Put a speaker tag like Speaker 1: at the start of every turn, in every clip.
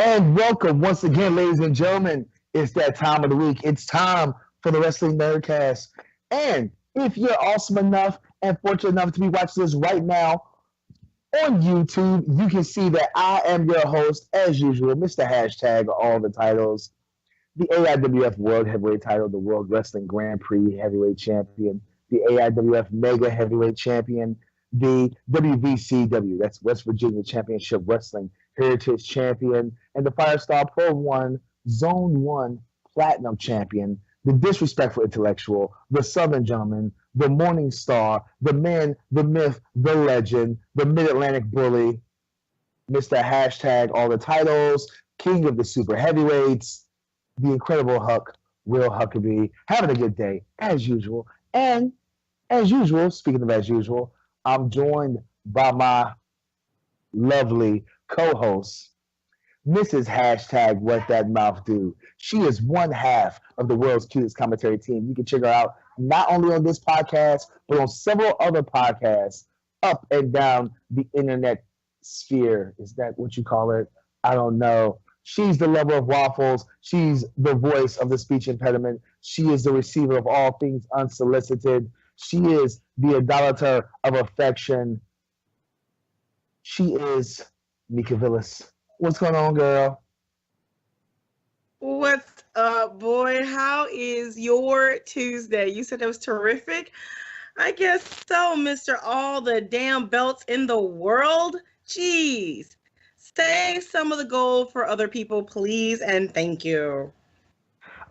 Speaker 1: And welcome once again, ladies and gentlemen. It's that time of the week. It's time for the Wrestling Nerdcast. And if you're awesome enough and fortunate enough to be watching this right now on YouTube, you can see that I am your host, as usual, Mr. Hashtag all the titles, the AIWF World Heavyweight title, the World Wrestling Grand Prix Heavyweight Champion, the AIWF Mega Heavyweight Champion, the WVCW, that's West Virginia Championship Wrestling Heritage Champion, and the Firestar Pro 1 Zone 1 Platinum Champion, the Disrespectful Intellectual, the Southern Gentleman, the Morning Star, the man, the myth, the legend, the Mid-Atlantic Bully, Mr. Hashtag all the titles, King of the Super Heavyweights, the Incredible Huck, Will Huckaby, having a good day, as usual. And as usual, speaking of as usual, I'm joined by my lovely co-host, Mrs. Hashtag What That Mouth Do. She is one half of the world's cutest commentary team. You can check her out not only on this podcast, but on several other podcasts up and down the internet sphere. Is that what you call it? I don't know. She's the lover of waffles. She's the voice of the speech impediment. She is the receiver of all things unsolicited. She is the idolater of affection. She is Mika Villas. What's going on, girl?
Speaker 2: What's up, boy? How is your Tuesday? You said it was terrific. I guess so, Mr. All the damn belts in the world. Jeez. Save some of the gold for other people, please, and thank you.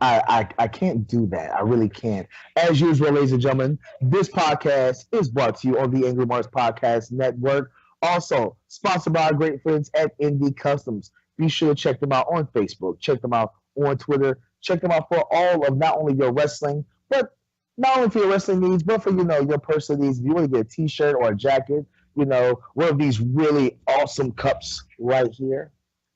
Speaker 1: I can't do that. I really can't. As usual, ladies and gentlemen, this podcast is brought to you on the Angry Marks Podcast Network. Also, sponsored by our great friends at Indie Customs. Be sure to check them out on Facebook. Check them out on Twitter. Check them out for all of not only your wrestling, but not only for your wrestling needs, but for, your personal needs. If you want to get a t-shirt or a jacket, one of these really awesome cups right here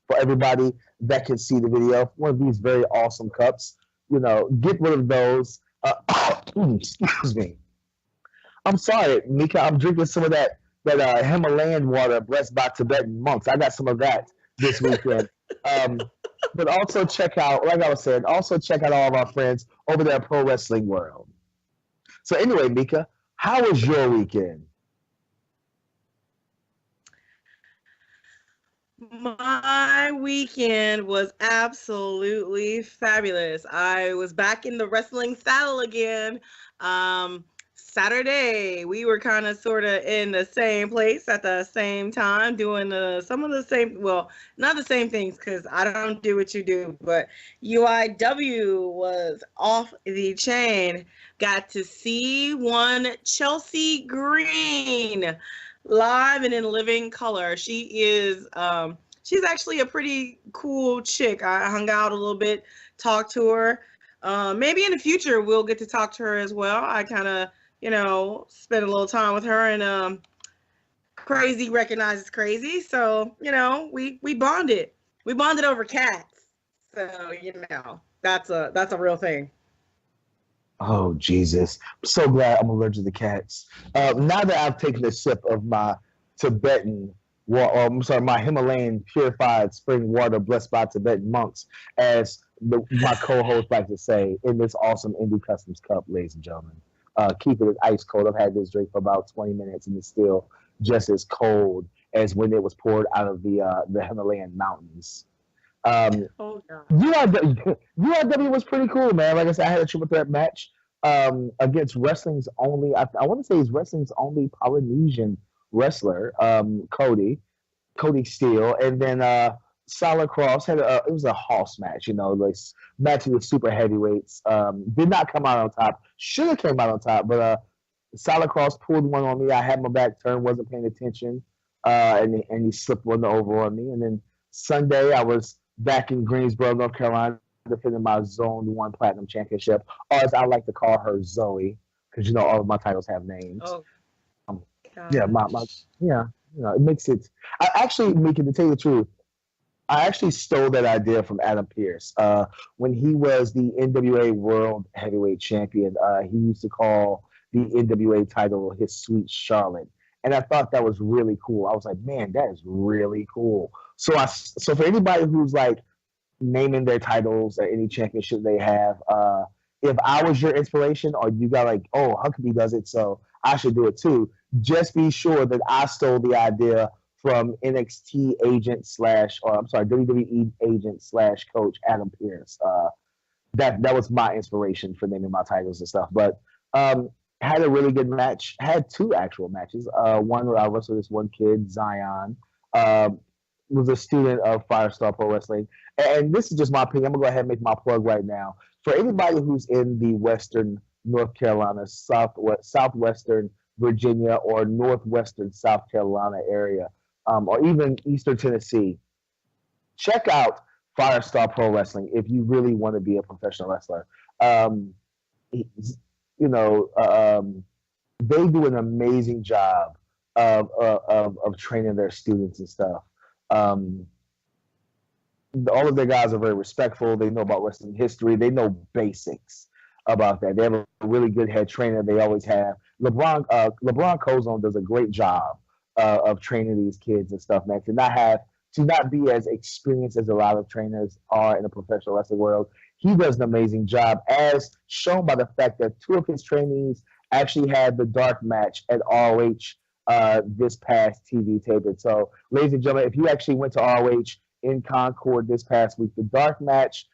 Speaker 1: for everybody that can see the video. One of these very awesome cups. Get rid of those. Excuse me. I'm sorry, Mika. I'm drinking some of that Himalayan water blessed by Tibetan monks. I got some of that this weekend. But also check out, like I was saying, all of our friends over there at Pro Wrestling World. So anyway, Mika, how was your weekend?
Speaker 2: My weekend was absolutely fabulous. I was back in the wrestling saddle again. Saturday, we were kind of sort of in the same place at the same time, doing some of the same, well, not the same things because I don't do what you do, but UIW was off the chain. Got to see one Chelsea Green live and in living color. She is, she's actually a pretty cool chick. I hung out a little bit, talked to her. Maybe in the future we'll get to talk to her as well. I kind of, spent a little time with her, and crazy recognizes crazy. So, we bonded. We bonded over cats. So, that's a real thing.
Speaker 1: Oh, Jesus. I'm so glad I'm allergic to cats. Now that I've taken a sip of my Tibetan, my Himalayan purified spring water blessed by Tibetan monks, as my co-host like to say, in this awesome Indie Customs cup, ladies and gentlemen. Keep it ice cold. I've had this drink for about 20 minutes, and it's still just as cold as when it was poured out of the Himalayan mountains. UIW was pretty cool, man. Like I said, I had a triple threat match against wrestling's only, I want to say he's wrestling's only Polynesian wrestler, Cody Steele, and then Solid Cross had it was a house match, like match with super heavyweights. Did not come out on top. Should have came out on top, but Solid Cross pulled one on me. I had my back turned, wasn't paying attention, and he slipped one over on me. And then Sunday I was back in Greensboro, North Carolina, defending my Zone 1 Platinum Championship, or as I like to call her, Zoe, because all of my titles have names.
Speaker 2: Oh,
Speaker 1: yeah, it makes it. I actually, Mika, to tell you the truth, I actually stole that idea from Adam Pearce. When he was the NWA World Heavyweight Champion, he used to call the NWA title his Sweet Charlotte. And I thought that was really cool. I was like, man, that is really cool. So for anybody who's like naming their titles or any championship they have, if I was your inspiration, or you got like, oh, Huckaby does it, so I should do it too. Just be sure that I stole the idea from NXT agent slash, or I'm sorry, WWE agent slash coach Adam Pearce. That was my inspiration for naming my titles and stuff. But had a really good match. Had two actual matches. One where I wrestled this one kid, Zion, was a student of Firestar Pro Wrestling. And this is just my opinion. I'm gonna go ahead and make my plug right now. For anybody who's in the Western North Carolina, Southwestern Virginia, or Northwestern South Carolina area, or even Eastern Tennessee, check out Firestar Pro Wrestling if you really want to be a professional wrestler. You know, they do an amazing job of training their students and stuff. All of their guys are very respectful. They know about wrestling history. They know basics about that. They have a really good head trainer. They always have. LeBron Cozone does a great job of training these kids and stuff, man. To not be as experienced as a lot of trainers are in the professional wrestling world, he does an amazing job, as shown by the fact that two of his trainees actually had the dark match at ROH this past TV taping. So, ladies and gentlemen, if you actually went to ROH in Concord this past week, the dark match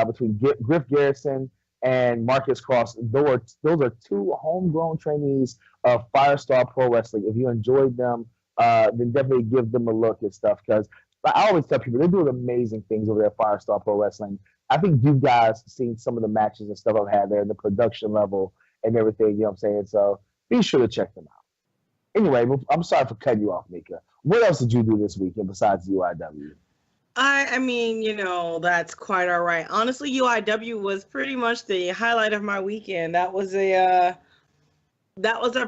Speaker 1: between Griff Garrison and Marcus Cross, those are two homegrown trainees of Firestar Pro Wrestling. If you enjoyed them, then definitely give them a look and stuff, because I always tell people they're doing amazing things over there at Firestar Pro Wrestling. I think you guys seen some of the matches and stuff I've had there, the production level and everything, you know what I'm saying? So be sure to check them out. Anyway, I'm sorry for cutting you off, Mika. What else did you do this weekend besides UIW?
Speaker 2: I mean, you know, that's quite all right. Honestly, UIW was pretty much the highlight of my weekend. That was a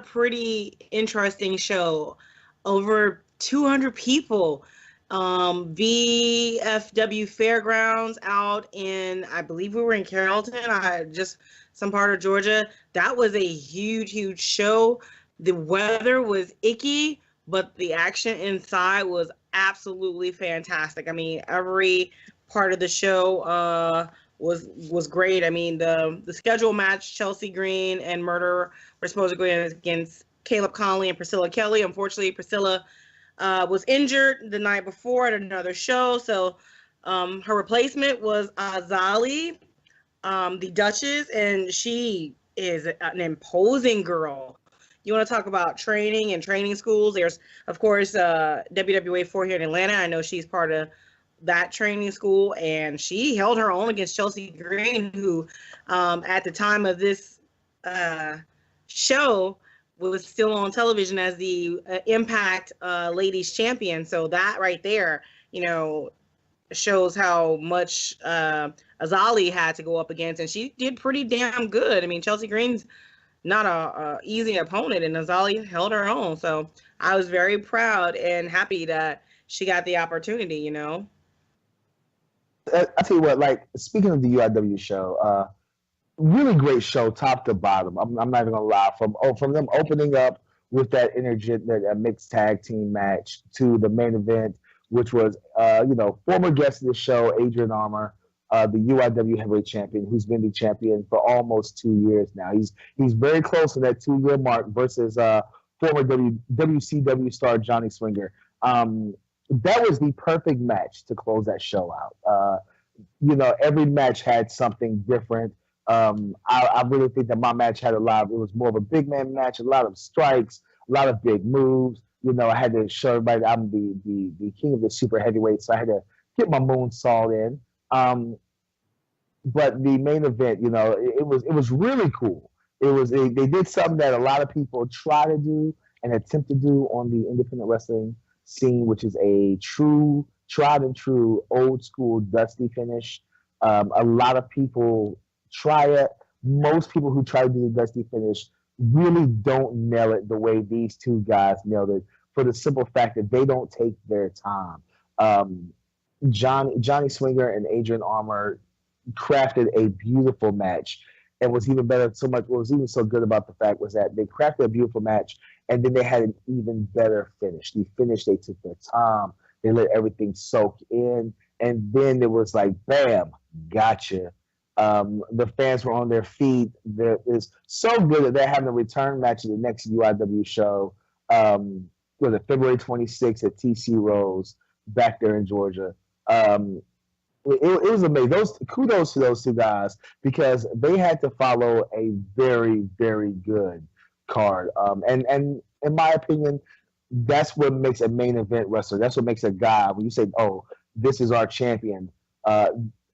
Speaker 2: pretty interesting show. Over 200 people. VFW Fairgrounds out in, I believe we were in Carrollton, just some part of Georgia. That was a huge show. The weather was icky, but the action inside was absolutely fantastic. I mean, every part of the show was great. I mean, the scheduled match, Chelsea Green and Murder were supposed to go against Caleb Conley and Priscilla Kelly. Unfortunately, Priscilla was injured the night before at another show, so her replacement was Azali, the Duchess, and she is an imposing girl. You want to talk about training and training schools? There's, of course, WWA 4 here in Atlanta. I know she's part of that training school, and she held her own against Chelsea Green, who at the time of this show was still on television as the Impact Ladies Champion. So that right there, you know, shows how much Azali had to go up against, and she did pretty damn good. I mean, Chelsea Green's not a easy opponent, and Azali held her own. So I was very proud and happy that she got the opportunity, you know.
Speaker 1: I tell you what, like, speaking of the UIW show, really great show, top to bottom. I'm not even gonna lie. From them opening up with that mixed tag team match to the main event, which was former guest of the show, Adrian Armour, the UIW heavyweight champion, who's been the champion for almost 2 years now. He's very close to that 2-year mark versus former WCW star Johnny Swinger. That was the perfect match to close that show out. Every match had something different. I really think that my match had it was more of a big man match, a lot of strikes, a lot of big moves. I had to show everybody that I'm the king of the super heavyweight, so I had to get my moonsault in. But the main event, it was really cool. They did something that a lot of people try to do and attempt to do on the independent wrestling scene, which is a tried and true old school dusty finish. A lot of people try it. Most people who try to do the dusty finish really don't nail it the way these two guys nailed it, for the simple fact that they don't take their time. Johnny Swinger and Adrian Armour crafted a beautiful match, and was even better. What was even so good about the fact was that they crafted a beautiful match, and then they had an even better finish. The finish, they took their time. They let everything soak in, and then it was like, bam, gotcha. The fans were on their feet. It's so good that they're having a return match at the next UIW show. Was it February 26th at TC Rose back there in Georgia? It was amazing. Kudos to those two guys because they had to follow a very, very good card. And in my opinion, that's what makes a main event wrestler. That's what makes a guy when you say, "Oh, this is our champion." Uh,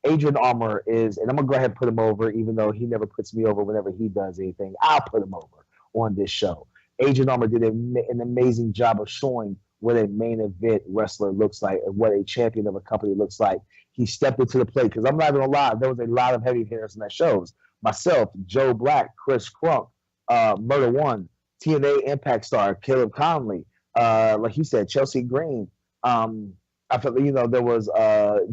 Speaker 1: Adrian Armour is, and I'm gonna go ahead and put him over, even though he never puts me over whenever he does anything. I'll put him over on this show. Adrian Armour did an amazing job of showing what a main event wrestler looks like and what a champion of a company looks like. He stepped into the plate because I'm not gonna lie, there was a lot of heavy hitters in that shows. Myself, Joe Black, Chris Crunk, Murder One, TNA Impact star Caleb Conley, like you said, Chelsea Green. I felt there was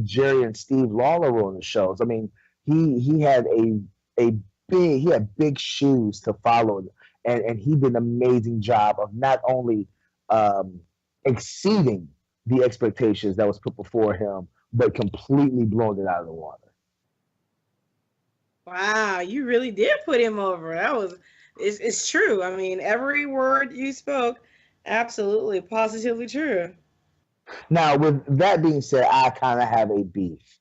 Speaker 1: Jerry and Steve Lawler on the shows. I mean, he had he had big shoes to follow, and he did an amazing job of not only exceeding the expectations that was put before him, but completely blowing it out of the water.
Speaker 2: Wow, you really did put him over. It's true. I mean, every word you spoke, absolutely, positively true.
Speaker 1: Now, with that being said, I kind of have a beef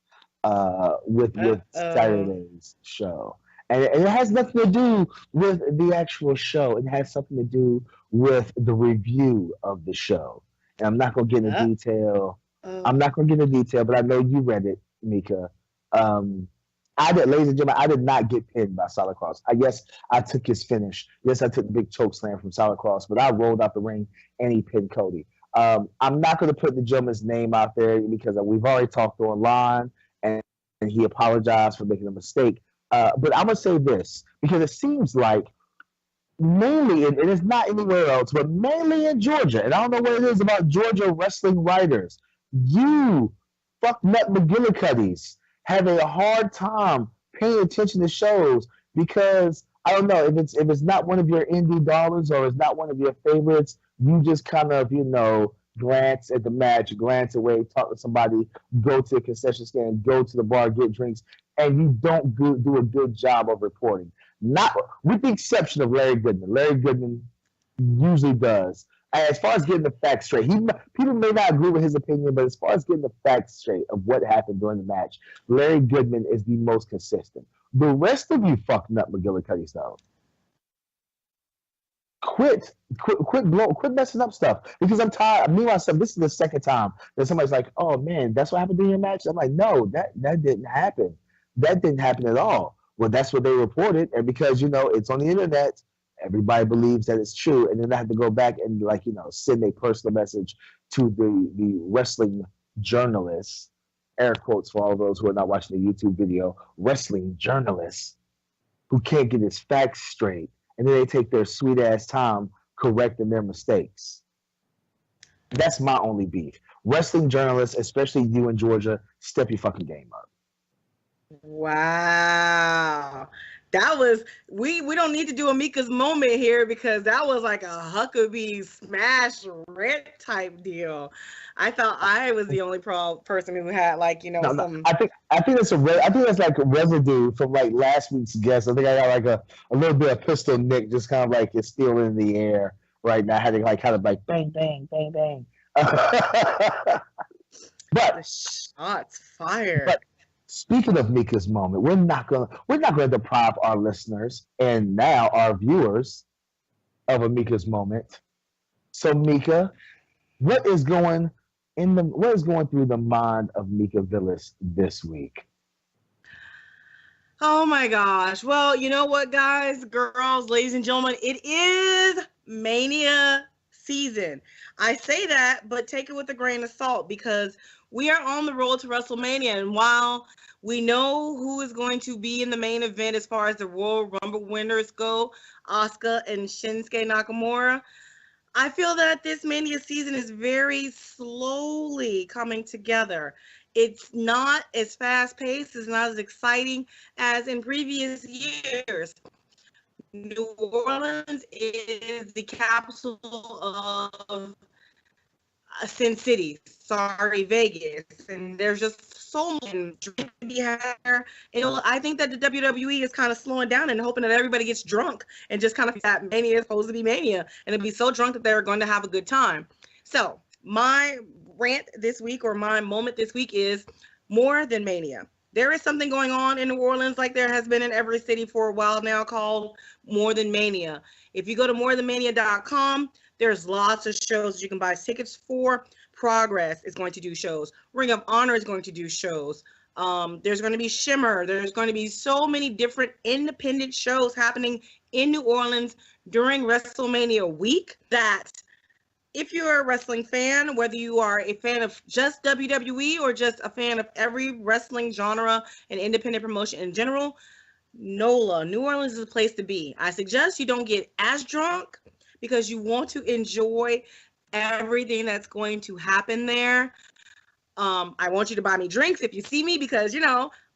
Speaker 1: with Saturday's show. And it has nothing to do with the actual show. It has something to do with the review of the show. And I'm not going to get into detail. I'm not going to get into detail, but I know you read it, Mika. Ladies and gentlemen, I did not get pinned by Solid Cross. Yes, I took his finish. Yes, I took the big choke slam from Solid Cross, but I rolled out the ring and he pinned Cody. I'm not going to put the gentleman's name out there because we've already talked online and he apologized for making a mistake. But I'm going to say this because it seems like mainly, and it's not anywhere else, but mainly in Georgia, and I don't know what it is about Georgia wrestling writers, you fucknut McGillicuddies have a hard time paying attention to shows because I don't know if it's not one of your indie darlings or it's not one of your favorites. You just kind of glance at the match, glance away, talk to somebody, go to the concession stand, go to the bar, get drinks, and you don't do a good job of reporting. Not with the exception of Larry Goodman. Larry Goodman usually does. As far as getting the facts straight, people may not agree with his opinion, but as far as getting the facts straight of what happened during the match, Larry Goodman is the most consistent. The rest of you fucknut McGillicuddy though, quit messing up stuff because I'm tired. Me myself, this is the second time that somebody's like, "Oh man, that's what happened during your match." I'm like, "No, that didn't happen. That didn't happen at all." Well, that's what they reported, and because it's on the internet, everybody believes that it's true, and then I have to go back and send a personal message to the wrestling journalists, air quotes for all those who are not watching the YouTube video, wrestling journalists who can't get his facts straight, and then they take their sweet ass time correcting their mistakes. That's my only beef. Wrestling journalists, especially you in Georgia, step your fucking game up.
Speaker 2: Wow. That was we don't need to do a Mika's moment here because that was like a Huckaby smash rent type deal. I thought I was the only person who had some.
Speaker 1: I think that's like a residue from like last week's guest. I think I got like a little bit of pistol Nick, just kind of like it's still in the air right now. I had to kind of like bang bang bang bang. But
Speaker 2: shots fired.
Speaker 1: But speaking of Mika's moment, we're not gonna deprive our listeners and now our viewers of a Mika's moment. So Mika, what is going through the mind of Mika Villas this week?
Speaker 2: Oh my gosh. Well, you know what, guys, girls, ladies and gentlemen, it is Mania season. I say that, but take it with a grain of salt because we are on the road to WrestleMania. And while we know who is going to be in the main event as far as the Royal Rumble winners go, Asuka and Shinsuke Nakamura, I feel that this Mania season is very slowly coming together. It's not as fast-paced, it's not as exciting as in previous years. New Orleans is the capital of Sin City, sorry, Vegas, and there's just so many to be had there. And I think that the WWE is kind of slowing down and hoping that everybody gets drunk and just kind of that Mania is supposed to be Mania, and it'll be so drunk that they're going to have a good time. So my rant this week, or my moment this week, is more than Mania. There is something going on in New Orleans, like there has been in every city for a while now, called More Than Mania. If you go to morethanmania.com, there's lots of shows you can buy tickets for. Progress is going to do shows. Ring of Honor is going to do shows. There's going to be Shimmer. There's going to be so many different independent shows happening in New Orleans during WrestleMania week that if you're a wrestling fan, whether you are a fan of just WWE or just a fan of every wrestling genre and independent promotion in general, NOLA, New Orleans is a place to be. I suggest you don't get as drunk because you want to enjoy everything that's going to happen there. I want you to buy me drinks if you see me because,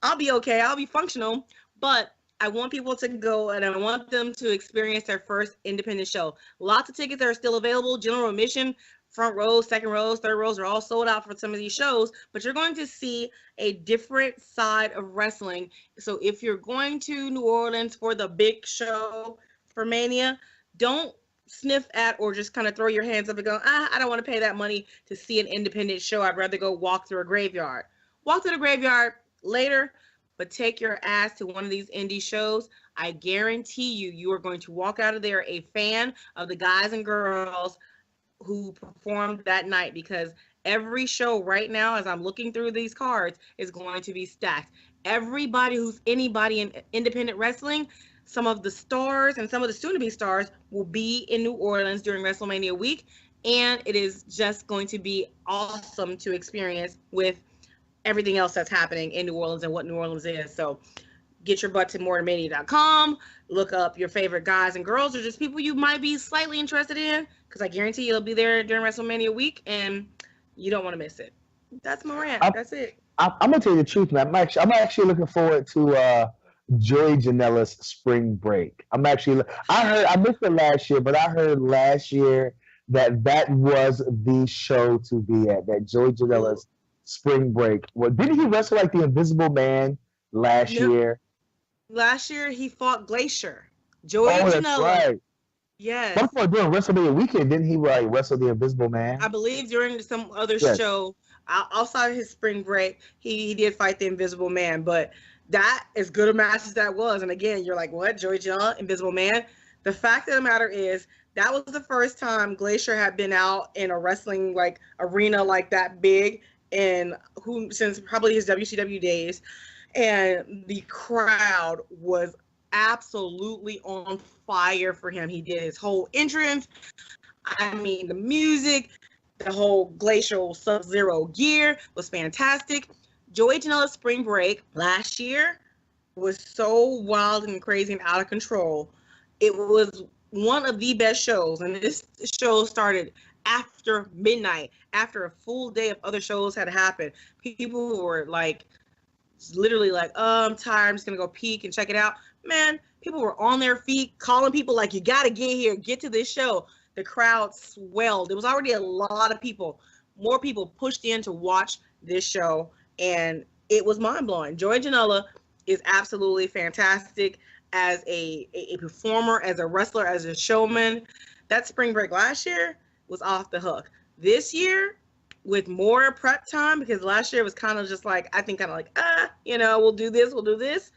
Speaker 2: I'll be okay. I'll be functional. But I want people to go and I want them to experience their first independent show. Lots of tickets are still available. General admission, front rows, second rows, third rows are all sold out for some of these shows. But you're going to see a different side of wrestling. So if you're going to New Orleans for the big show for Mania, don't sniff at or just kind of throw your hands up and go, I don't want to pay that money to see an independent show. I'd rather go walk through a graveyard. Walk through the graveyard later, but take your ass to one of these indie shows. I guarantee you are going to walk out of there a fan of the guys and girls who performed that night, because every show right now, as I'm looking through these cards, is going to be stacked. Everybody who's anybody in independent wrestling, some of the stars and some of the soon-to-be stars will be in New Orleans during WrestleMania week, and it is just going to be awesome to experience with everything else that's happening in New Orleans and what New Orleans is. So get your butt to morethanmania.com, look up your favorite guys and girls or just people you might be slightly interested in, because I guarantee you'll be there during WrestleMania week, and you don't want to miss it. That's my rant. That's it.
Speaker 1: I'm going to tell you the truth, man. I'm actually looking forward to Joey Janela's spring break. I missed it last year, but I heard last year that was the show to be at, that Joey Janela's spring break. Well, didn't he wrestle like the Invisible Man last year?
Speaker 2: Last year he fought Glacier. Joey Janela. That's right. Yes.
Speaker 1: What about during WrestleMania weekend? Didn't he wrestle the Invisible Man?
Speaker 2: I believe during some other show outside of his spring break, he did fight the Invisible Man, but that, as good a match as that was, and again, you're like, what? Joey Janela, Invisible Man? The fact of the matter is, that was the first time Glacier had been out in a wrestling arena like that big, and since probably his WCW days, and the crowd was absolutely on fire for him. He did his whole entrance. I mean, the music, the whole Glacial Sub-Zero gear was fantastic. Joey Janela's spring break last year was so wild and crazy and out of control. It was one of the best shows, and this show started after midnight, after a full day of other shows had happened. People were literally I'm tired, I'm just gonna go peek and check it out. Man, people were on their feet calling people you gotta get here, get to this show. The crowd swelled. There was already a lot of people. More people pushed in to watch this show, and it was mind-blowing. Joey Janela is absolutely fantastic as a performer, as a wrestler, as a showman. That spring break last year was off the hook. This year, with more prep time, because last year was kind of just we'll do this.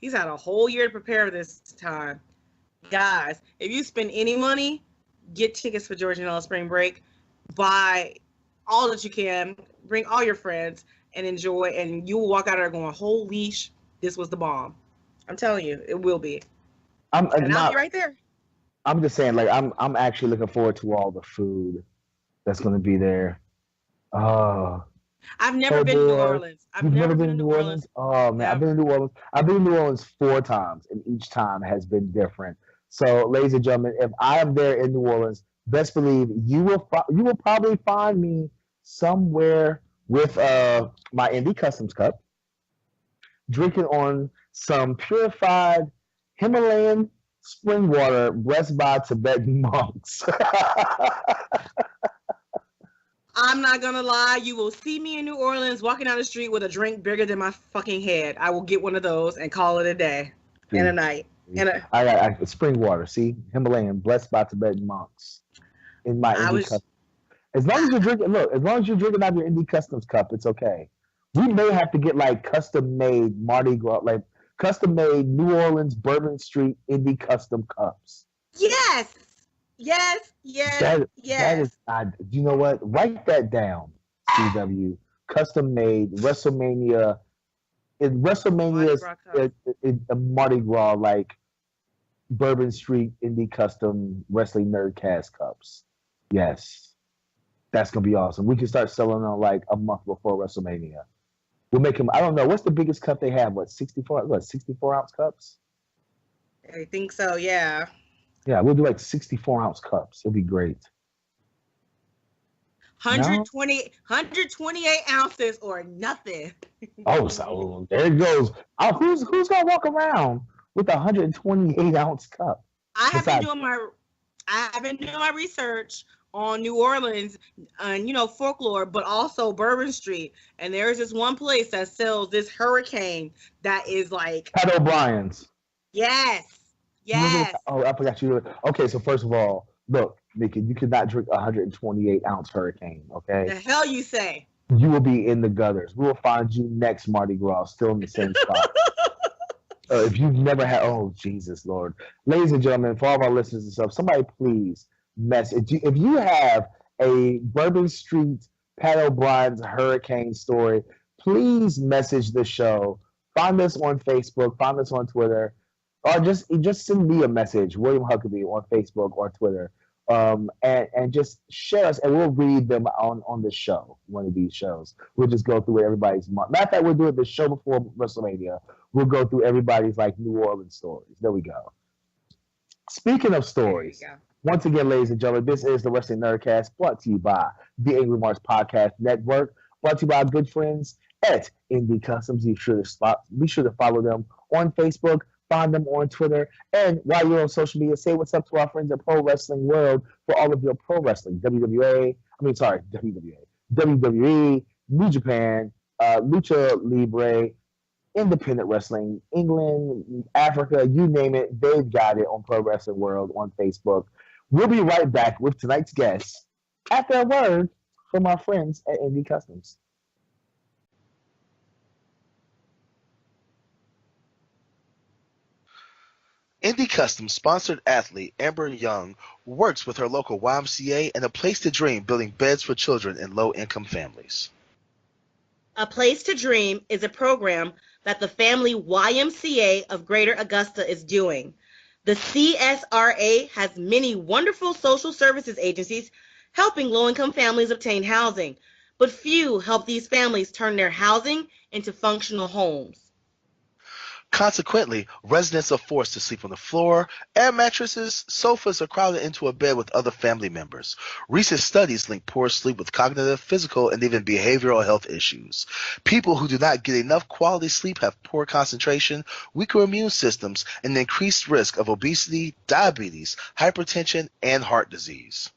Speaker 2: He's had a whole year to prepare this time. Guys, if you spend any money, get tickets for Joey Janela spring break. Buy all that you can. Bring all your friends and enjoy, and you will walk out of there going, holy this was the bomb. I'm telling you, it will be. I'll be right there.
Speaker 1: I'm just saying, I'm actually looking forward to all the food that's going to be there. Oh.
Speaker 2: I've never been to New Orleans.
Speaker 1: I've never been to New Orleans? Oh, man. I've been to New Orleans. I've been to New Orleans 4 times, and each time has been different. So, ladies and gentlemen, if I am there in New Orleans, best believe you will probably find me somewhere with my Indie Customs cup, drinking on some purified Himalayan spring water blessed by Tibetan monks.
Speaker 2: I'm not gonna lie. You will see me in New Orleans walking down the street with a drink bigger than my fucking head. I will get one of those and call it a day and a night. And
Speaker 1: I got spring water. See, Himalayan, blessed by Tibetan monks in my
Speaker 2: I
Speaker 1: Indie
Speaker 2: was.
Speaker 1: Customs. As long as you're drinking, look, as long as you're drinking out of your Indie Customs cup, it's okay. We may have to get like custom made Mardi Gras, like custom made New Orleans Bourbon Street Indie Custom cups.
Speaker 2: Yes, yes, yes,
Speaker 1: That
Speaker 2: yes.
Speaker 1: is, you know what? Write that down, CW. Custom made WrestleMania. WrestleMania's Mardi Gras like Bourbon Street Indie Custom Wrestling Nerdcast cups. Yes, that's gonna be awesome. We can start selling them like a month before WrestleMania. We'll make them. I don't know what's the biggest cup they have. What 64? What 64-ounce cups?
Speaker 2: I think so. Yeah.
Speaker 1: Yeah, we'll do like 64-ounce cups. It'll be great.
Speaker 2: 128 ounces or nothing.
Speaker 1: Oh, so there it goes. Who's gonna walk around with a 128-ounce cup?
Speaker 2: I have been doing my research on New Orleans and folklore, but also Bourbon Street. And there's this one place that sells this hurricane that is like
Speaker 1: Pat O'Brien's.
Speaker 2: Yes. Yes.
Speaker 1: Oh, I forgot you. Okay, so first of all, look, Mika, you cannot drink a 128-ounce hurricane. Okay.
Speaker 2: The hell you say?
Speaker 1: You will be in the gutters. We will find you next Mardi Gras, still in the same spot. If you've never had, oh Jesus Lord, ladies and gentlemen, for all of our listeners and stuff, somebody please message. If you have a Bourbon Street Pat O'Brien's hurricane story, please message the show. Find us on Facebook. Find us on Twitter. Or just send me a message, William Huckaby, on Facebook or Twitter, and just share us, and we'll read them on the show, one of these shows. We'll just go through everybody's month. Matter of fact, we'll do it the show before WrestleMania. We'll go through everybody's like New Orleans stories. There we go. Speaking of stories, once again, ladies and gentlemen, this is the Wrestling Nerdcast, brought to you by the Angry Marks Podcast Network, brought to you by our good friends at Indie Customs. Be sure to follow them on Facebook. Find them on Twitter. And while you're on social media, say what's up to our friends at Pro Wrestling World for all of your pro wrestling. WWE, New Japan, Lucha Libre, independent wrestling, England, Africa, you name it, they've got it on Pro Wrestling World on Facebook. We'll be right back with tonight's guests after a word from our friends at Indie Customs.
Speaker 3: Indie Customs sponsored athlete Amber Young works with her local YMCA and A Place to Dream, building beds for children in low-income families.
Speaker 2: A Place to Dream is a program that the family YMCA of Greater Augusta is doing. The CSRA has many wonderful social services agencies helping low-income families obtain housing, but few help these families turn their housing into functional homes.
Speaker 3: Consequently, residents are forced to sleep on the floor, air mattresses, sofas, or crowded into a bed with other family members. Recent studies link poor sleep with cognitive, physical, and even behavioral health issues. People who do not get enough quality sleep have poor concentration, weaker immune systems, and an increased risk of obesity, diabetes, hypertension, and heart disease.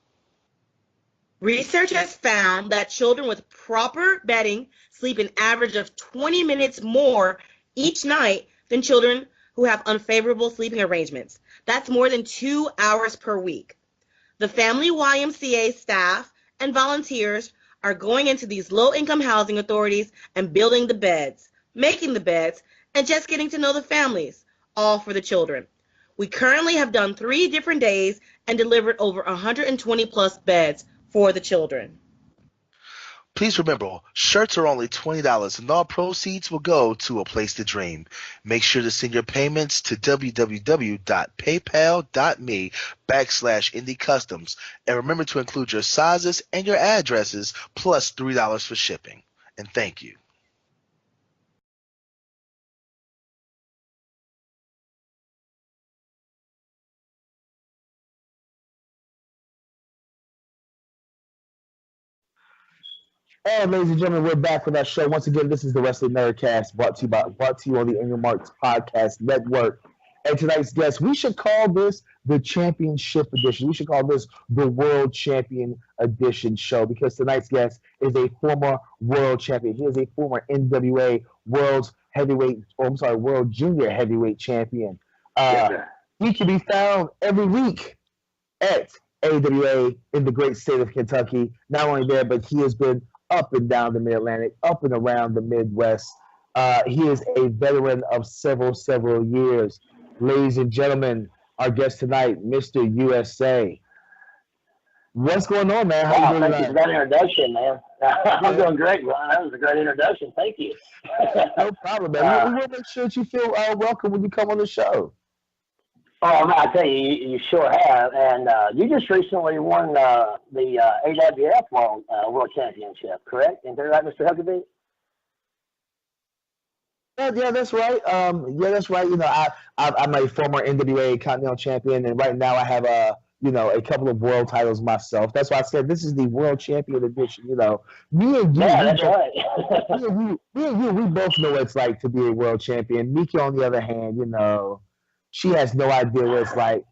Speaker 2: Research has found that children with proper bedding sleep an average of 20 minutes more each night than children who have unfavorable sleeping arrangements. That's more than 2 hours per week. The family YMCA staff and volunteers are going into these low-income housing authorities and building the beds, making the beds, and just getting to know the families, all for the children. We currently have done 3 different days and delivered over 120 plus beds for the children.
Speaker 3: Please remember, shirts are only $20 and all proceeds will go to A Place to Dream. Make sure to send your payments to www.paypal.me/indiecustoms and remember to include your sizes and your addresses plus $3 for shipping. And thank you.
Speaker 1: And ladies and gentlemen, we're back with our show. Once again, this is the Wrestling Nerdcast, brought to you on the Angry Marks Podcast Network. And tonight's guest, we should call this the championship edition. We should call this the world champion edition show because tonight's guest is a former world champion. He is a former NWA world junior heavyweight champion. He can be found every week at AWA in the great state of Kentucky. Not only there, but he has been up and down the Mid-Atlantic, up and around the Midwest. He is a veteran of several years. Ladies and gentlemen, our guest tonight, Mr. USA. What's going on, man?
Speaker 4: How you doing? Thank you for that introduction, man. I'm doing great, Ron. That was a great introduction. Thank you.
Speaker 1: No problem, man. We want to make sure that you feel welcome when you come on the show.
Speaker 4: Oh, I tell you, you sure have. And you just recently won the AWF World Championship, correct? Is that right, Mr. Huckaby?
Speaker 1: Yeah, that's right. That's right. You know, I'm a former NWA Continental Champion, and right now I have a couple of world titles myself. That's why I said this is the World Champion edition. You know, me and you.
Speaker 4: Yeah, that's right.
Speaker 1: me and you, we both know what it's like to be a world champion. Mika, on the other hand, you know, she has no idea what it's like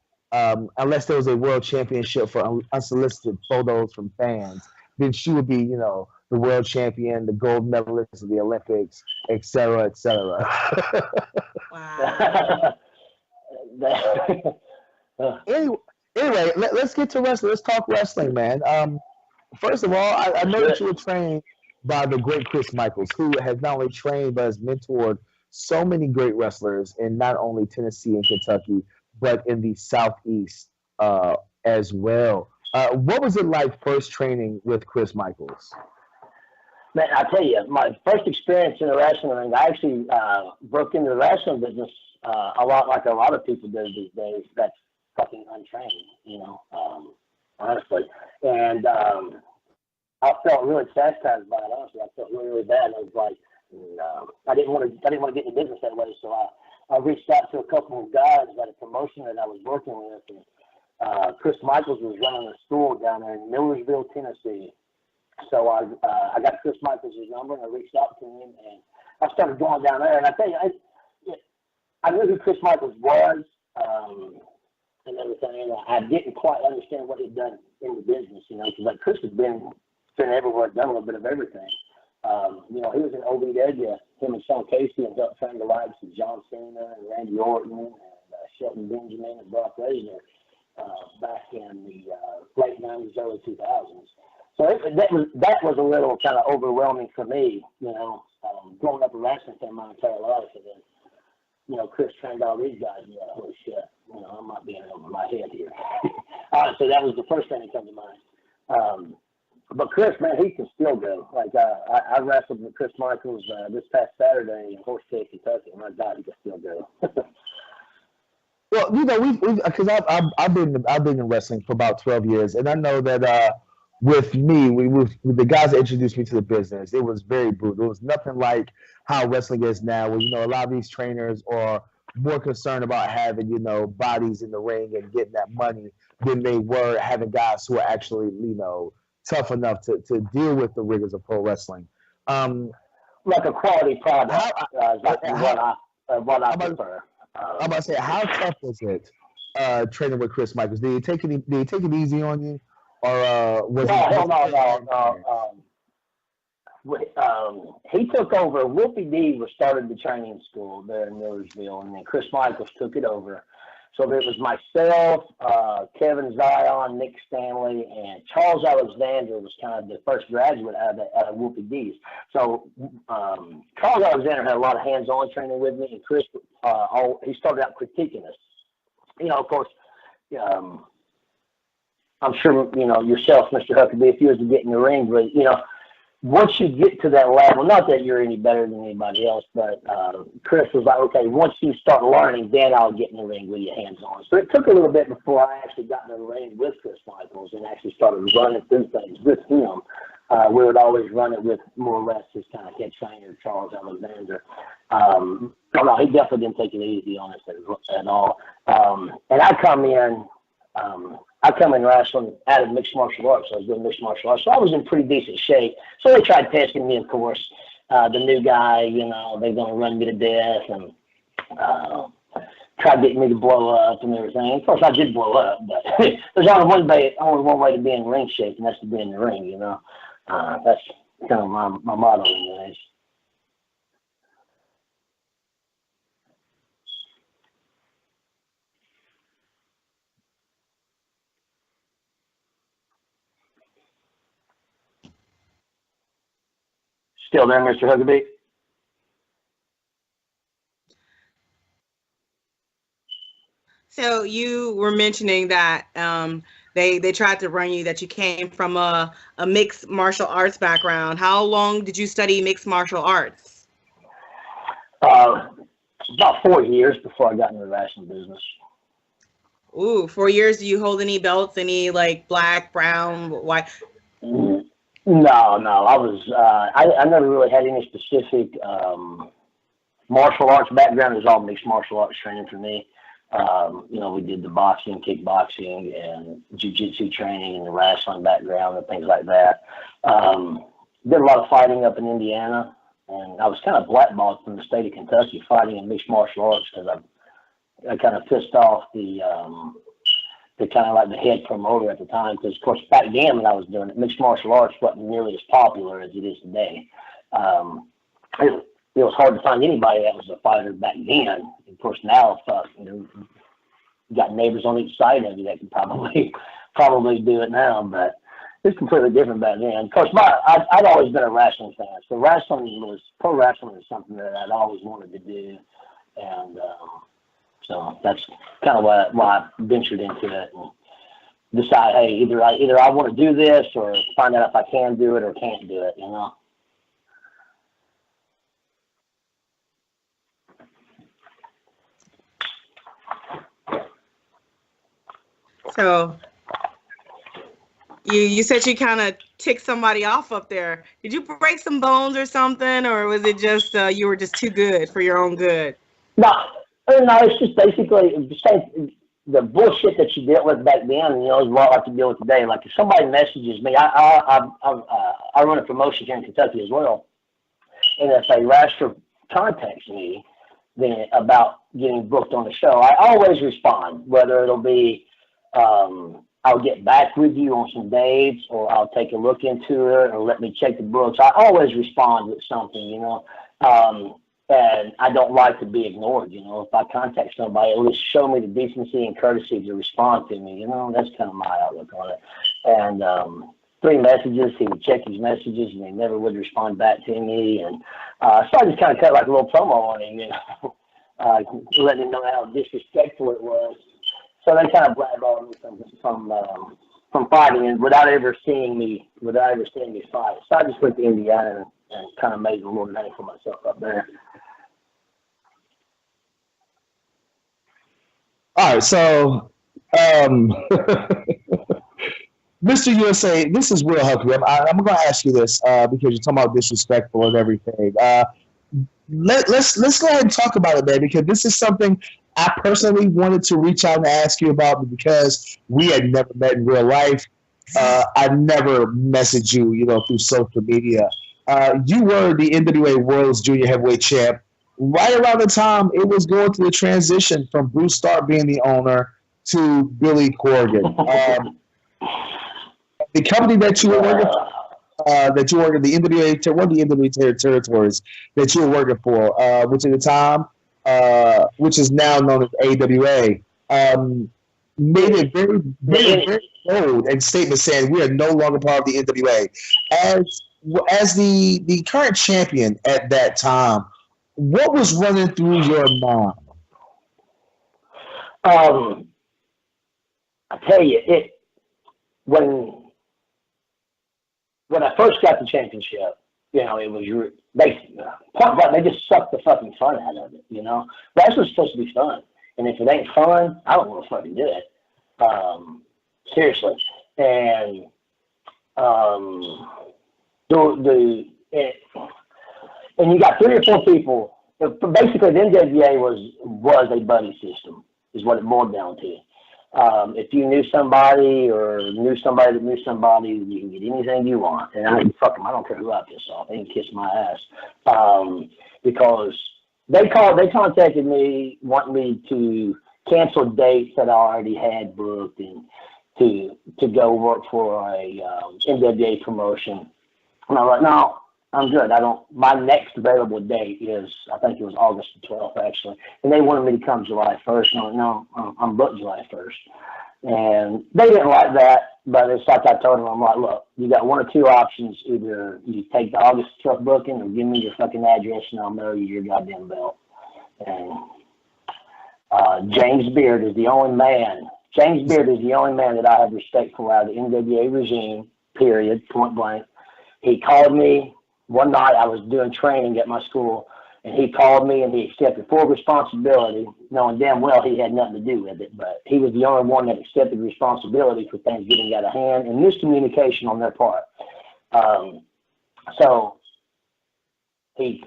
Speaker 1: unless there was a world championship for unsolicited photos from fans. Then she would be, you know, the world champion, the gold medalist of the Olympics, et cetera, et cetera.
Speaker 2: Wow.
Speaker 1: Anyway, let's get to wrestling. Let's talk wrestling, man. First of all, I know that you were trained by the great Chris Michaels, who has not only trained but has mentored so many great wrestlers in not only Tennessee and Kentucky, but in the Southeast as well. What was it like first training with Chris Michaels?
Speaker 4: Man, I tell you, my first experience in the wrestling ring, I actually broke into the wrestling business a lot like a lot of people do these days. That's fucking untrained, you know, honestly. And I felt really chastised by it, honestly. I felt really, really bad. I was like, I didn't want to get in the business that way, so I reached out to a couple of guys at a promotion that I was working with, and Chris Michaels was running a school down there in Millersville, Tennessee. So I got Chris Michaels' number, and I reached out to him, and I started going down there. And I tell you, I knew who Chris Michaels was and everything, and I didn't quite understand what he'd done in the business, you know, because like Chris has been everywhere, done a little bit of everything. You know, he was in OVW. Him and Sean Casey and helped train the likes of John Cena and Randy Orton and Shelton Benjamin and Brock Lesnar back in the late 90s, early 2000s. So that was a little kind of overwhelming for me, you know, growing up a wrestling fan my entire life. And then, you know, Chris trained all these guys, and you're like, holy shit, you know, I might be in over my head here. Honestly, that was the first thing that came to mind. But Chris, man, he can still go. Like, I wrestled with Chris Michaels this past Saturday in Horse City, Kentucky. My God, he can still go.
Speaker 1: Well, you know, because I've been in wrestling for about 12 years, and I know that with me, with the guys that introduced me to the business, it was very brutal. It was nothing like how wrestling is now, where, you know, a lot of these trainers are more concerned about having, you know, bodies in the ring and getting that money than they were having guys who are actually, you know, tough enough to deal with the rigors of pro wrestling.
Speaker 4: Like a quality product is what I prefer.
Speaker 1: I'm about to say, how tough was it training with Chris Michaels? Did he take it easy on you, or was
Speaker 4: no. He took over. Whoopi D started the training school there in Millersville, and then Chris Michaels took it over. So there was myself, Kevin Zion, Nick Stanley, and Charles Alexander was kind of the first graduate out of Whoopi D's. So Charles Alexander had a lot of hands-on training with me, and Chris, he started out critiquing us. You know, of course, I'm sure, you know, yourself, Mr. Huckaby, if you was to get in the ring, but, you know, once you get to that level, not that you're any better than anybody else, but Chris was like, okay, once you start learning, then I'll get in the ring with your hands on. So it took a little bit before I actually got in the ring with Chris Michaels and actually started running through things with him. We would always run it with more or less his kind of head trainer, Charles Alexander. No, he definitely didn't take it easy on us at all. And I come in wrestling out of mixed martial arts. I was doing mixed martial arts, so I was in pretty decent shape. So they tried testing me, of course. The new guy, you know, they're going to run me to death. And tried getting me to blow up and everything. Of course, I did blow up, but there's only one way to be in ring shape, and that's to be in the ring. You know, that's kind of my motto, anyways. Still there, Mr. Huckaby?
Speaker 2: So you were mentioning that they tried to run you that you came from a mixed martial arts background. How long did you study mixed martial arts?
Speaker 4: About 4 years before I got into the wrestling business.
Speaker 2: Ooh, 4 years. Do you hold any belts? Any like black, brown, white?
Speaker 4: No. I was I never really had any specific martial arts background. It was all mixed martial arts training for me. You know, we did the boxing, kickboxing, and jiu-jitsu training, and the wrestling background and things like that. Did a lot of fighting up in Indiana, and I was kind of blackballed from the state of Kentucky fighting in mixed martial arts because I kind of pissed off the kind of like the head promoter at the time, because of course back then when I was doing it, mixed martial arts wasn't nearly as popular as it is today. It was hard to find anybody that was a fighter back then. Of course now, you got neighbors on each side of you that can probably do it now, but it's completely different back then. Of course, I'd always been a wrestling fan, so pro wrestling was something that I'd always wanted to do, and so that's kind of why I ventured into it and decide, hey, either I want to do this or find out if I can do it or can't do it, you know.
Speaker 2: So you said you kind of ticked somebody off up there. Did you break some bones or something, or was it just you were just too good for your own good?
Speaker 4: No, it's just basically the bullshit that you dealt with back then, you know, is what I like to deal with today. Like if somebody messages me, I run a promotion here in Kentucky as well, and if a wrestler contacts me then about getting booked on the show, I always respond, whether it'll be I'll get back with you on some dates, or I'll take a look into it, or let me check the books. I always respond with something, you know. And I don't like to be ignored, you know. If I contact somebody, at least show me the decency and courtesy to respond to me, you know. That's kind of my outlook on it. And 3 messages, he would check his messages, and he never would respond back to me. And so I just kind of cut like a little promo on him, you know, letting him know how disrespectful it was. So they kind of blackballed me from fighting, and without ever seeing me fight. So I just went to Indiana and kind of made a little name for myself up there.
Speaker 1: All right, so Mr. USA, this is Will Huckaby. I'm going to ask you this because you're talking about disrespectful and everything. Let's go ahead and talk about it, man, because this is something I personally wanted to reach out and ask you about, because we had never met in real life. I never messaged you, you know, through social media. You were the NWA World's Junior Heavyweight Champ right around the time it was going through the transition from Bruce Stark being the owner to Billy Corgan. The company that you were working for, the NWA, one of the NWA territories that you were working for, which at the time, which is now known as AWA, made it very, very, very bold and statement saying we are no longer part of the NWA. As the current champion at that time, what was running through your mind?
Speaker 4: I tell you, when I first got the championship, you know, it was they just sucked the fucking fun out of it, you know. Wrestling's supposed to be fun, and if it ain't fun, I don't want to fucking do it. Seriously, and and you got 3 or 4 people. Basically, the NWA was a buddy system, is what it boiled down to. If you knew somebody or knew somebody that knew somebody, you can get anything you want. And fuck them, I don't care who I piss off. They can kiss my ass. Because They contacted me wanting me to cancel dates that I already had booked and to go work for a NWA promotion. And I was like, no, I'm good. My next available date is, I think it was August the 12th, actually. And they wanted me to come July 1st. And I was like, no, I'm booked July 1st. And they didn't like that, but it's like I told them, I'm like, look, you got one or two options. Either you take the August 12th booking or give me your fucking address and I'll mail you your goddamn belt. And James Beard is the only man that I have respect for out of the NWA regime, period, point blank. He called me one night. I was doing training at my school, and he called me and he accepted full responsibility, knowing damn well he had nothing to do with it. But he was the only one that accepted responsibility for things getting out of hand and miscommunication on their part. So he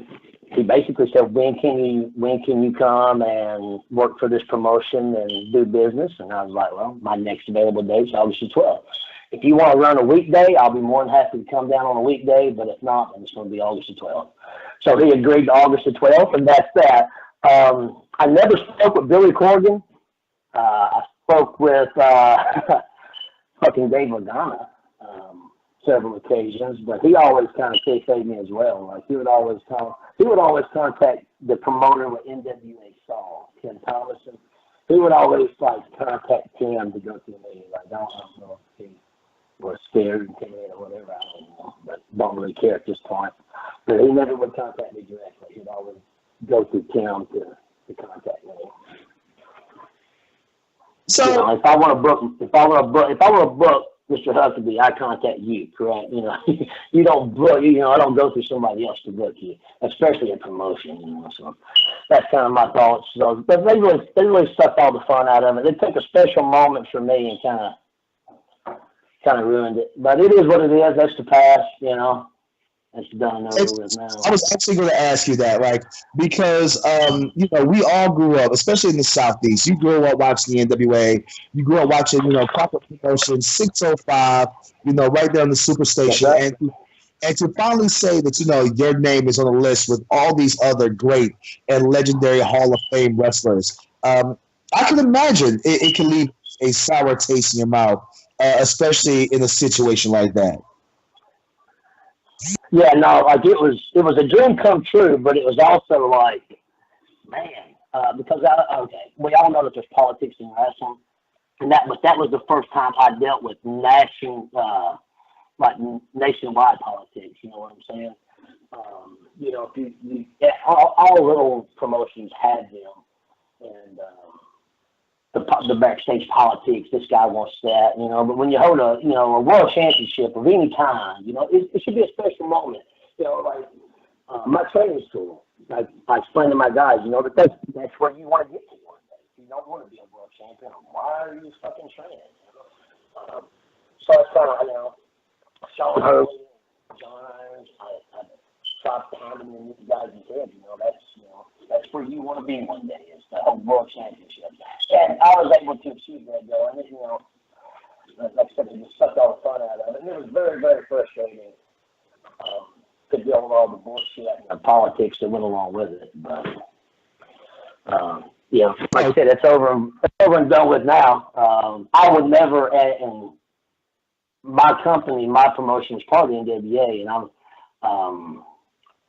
Speaker 4: basically said, when can you come and work for this promotion and do business? And I was like, well, my next available date is August the 12th. If you want to run a weekday, I'll be more than happy to come down on a weekday, but if not, then it's going to be August the 12th. So he agreed to August the 12th, and that's that. I never spoke with Billy Corgan. I spoke with fucking Dave Lagana several occasions, but he always kind of kayfabed me as well. Like he would always contact the promoter with NWA Saw, Ken Thomason. He would always like contact Tim to go through me. Like I don't know if he was scared and timid or whatever. I don't know, but don't really care at this point. But he never would contact me directly. He'd always go through Tim to contact me.
Speaker 1: So
Speaker 4: you know, if I want to book Mr. Huckaby, I contact you, correct? You know, you don't book. You know, I don't go through somebody else to book you, especially a promotion. You know, so that's kind of my thoughts. So, but they really sucked all the fun out of it. They took a special moment for me and kind of ruined it. But it is what it is. That's the past. You know. It's done over with now.
Speaker 1: I was actually going to ask you that, like, because you know, we all grew up, especially in the Southeast. You grew up watching the NWA. You grew up watching, you know, Proper Promotion, 605. You know, right there on the Superstation, and to finally say that, you know, your name is on the list with all these other great and legendary Hall of Fame wrestlers. I can imagine it can leave a sour taste in your mouth, especially in a situation like that.
Speaker 4: Yeah, no, like it was a dream come true, but it was also like, man, because we all know that there's politics in wrestling, and that was the first time I dealt with nationwide politics. You know what I'm saying? You know, if all little promotions had them, and the backstage politics. This guy wants that, you know. But when you hold a world championship of any kind, you know, it should be a special moment. You know, like my training school, I explain to my guys, you know, that that's where you want to get to one day. If you don't want to be a world champion, why are you fucking training? You know? So it's kind of, you know, Sean Hurley, John Irons, I stopped pounding in these guys' head. You know, that's where you want to be one day. It's the whole world championship. And I was able to achieve that goal. And, you know, like I said, it just sucked all the fun out of it. And it was very, very frustrating to deal with all the bullshit and the politics that went along with it. But, you know, like I said, it's over and done with now. I would never, and my company, my promotion is part of the NWA, and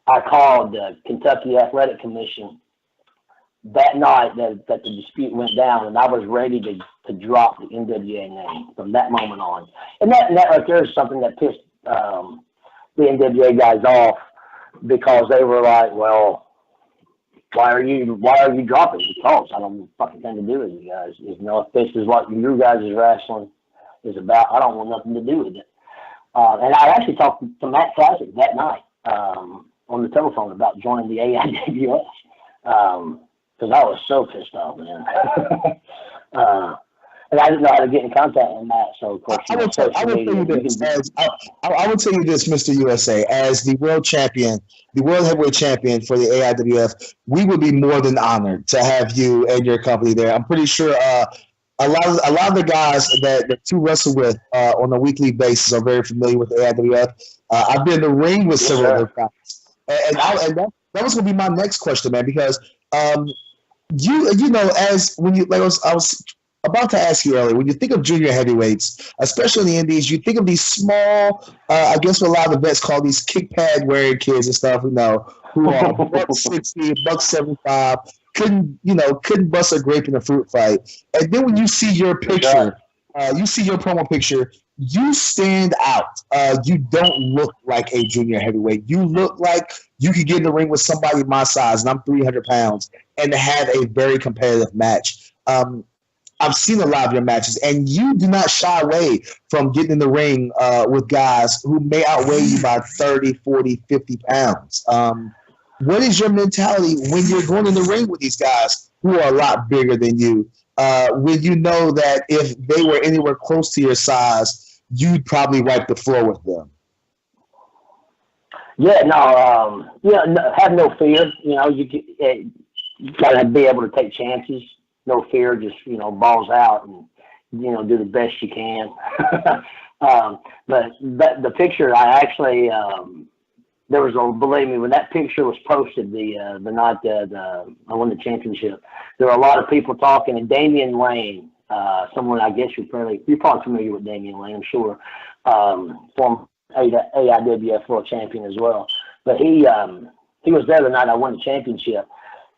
Speaker 4: I called the Kentucky Athletic Commission that night that the dispute went down, and I was ready to drop the NWA name from that moment on. And that right there is something that pissed the NWA guys off, because they were like, well, why are you dropping? Because I don't fucking thing to do with you guys. You know, if this is what you guys' wrestling is about, I don't want nothing to do with it. And I actually talked to Matt Classic that night on the telephone about joining the AIWS. Because I was so pissed off, man. And I didn't know how to get in contact with Matt, so of course,
Speaker 1: I will tell you this, Mr. USA, as the world champion, the world heavyweight champion for the AIWF, we would be more than honored to have you and your company there. I'm pretty sure a lot of the guys that you wrestle with on a weekly basis are very familiar with the AIWF. I've been in the ring with several of those guys, and that was gonna be my next question, man, because you know, as when you like I was about to ask you earlier, when you think of junior heavyweights, especially in the indies, you think of these small, I guess what a lot of the vets call these kick pad wearing kids and stuff, you know, who are buck 60, buck 75, couldn't bust a grape in a fruit fight. And then when you see your picture, you see your promo picture, you stand out. You don't look like a junior heavyweight. You look like you could get in the ring with somebody my size, and I'm 300 pounds, and have a very competitive match. I've seen a lot of your matches, and you do not shy away from getting in the ring with guys who may outweigh you by 30, 40, 50 pounds. What is your mentality when you're going in the ring with these guys who are a lot bigger than you? When you know that if they were anywhere close to your size, you'd probably wipe the floor with them.
Speaker 4: Yeah, have no fear. You know, you gotta be able to take chances. No fear, just balls out and do the best you can. But the picture, I actually believe me, when that picture was posted the night that I won the championship, there were a lot of people talking, and Damian Lane, someone I guess you're probably familiar with Damian Lane, I'm sure, former AIWF World Champion as well. But he was there the night I won the championship,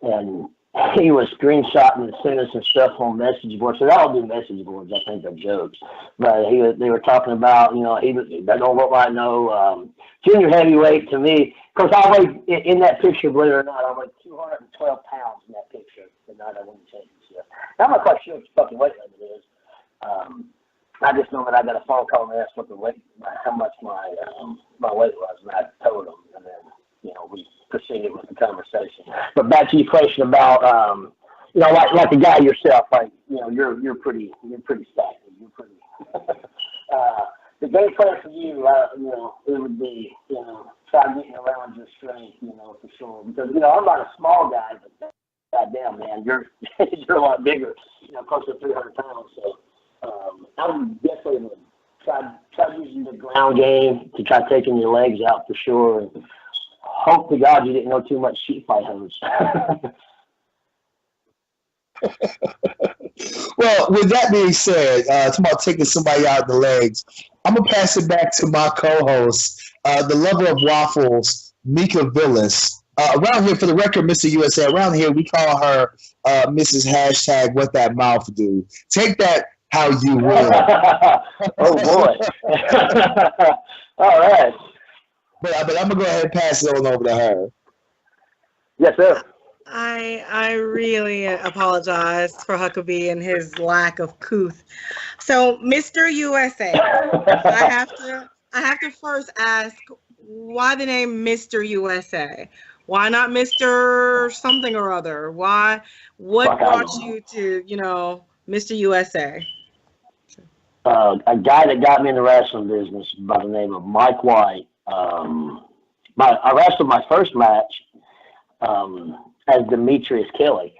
Speaker 4: and he was screenshotting and sending some stuff on message boards. So they all do message boards. I think they're jokes. But they were talking about, that don't look like no junior heavyweight to me. Because I weighed, in that picture, believe it or not, I weighed 212 pounds in that picture the night I won the championship. I'm not quite sure what the fucking weight limit is. I just know that I got a phone call and asked how much my weight was, and I told them, and then we proceeded with the conversation. But back to your question about like a guy yourself, like you're pretty stacked. You're pretty. The game plan for you, it would be try getting around your strength, for sure. Because I'm not a small guy, but goddamn man, you're you're a lot bigger, close to 300 pounds. So I'm definitely gonna try using the ground game to try taking your legs out for sure. And hope to God you didn't know too much sheep fight hose.
Speaker 1: Well, with that being said, it's about taking somebody out of the legs. I'm gonna pass it back to my co-host, the lover of waffles, Mika Villas. Around here, for the record, Mr. USA. Around here, we call her Mrs. Hashtag What That Mouth Do. Take that how you will.
Speaker 4: Oh boy! All right.
Speaker 1: But I'm gonna go ahead and pass it on over to her.
Speaker 4: Yes, sir.
Speaker 2: I really apologize for Huckaby and his lack of couth. So, Mr. USA, I have to first ask, why the name Mr. USA? Why not Mr. something or other? What brought you to Mr. USA?
Speaker 4: A guy that got me in the wrestling business by the name of Mike White. I wrestled my first match as Demetrius Kelly,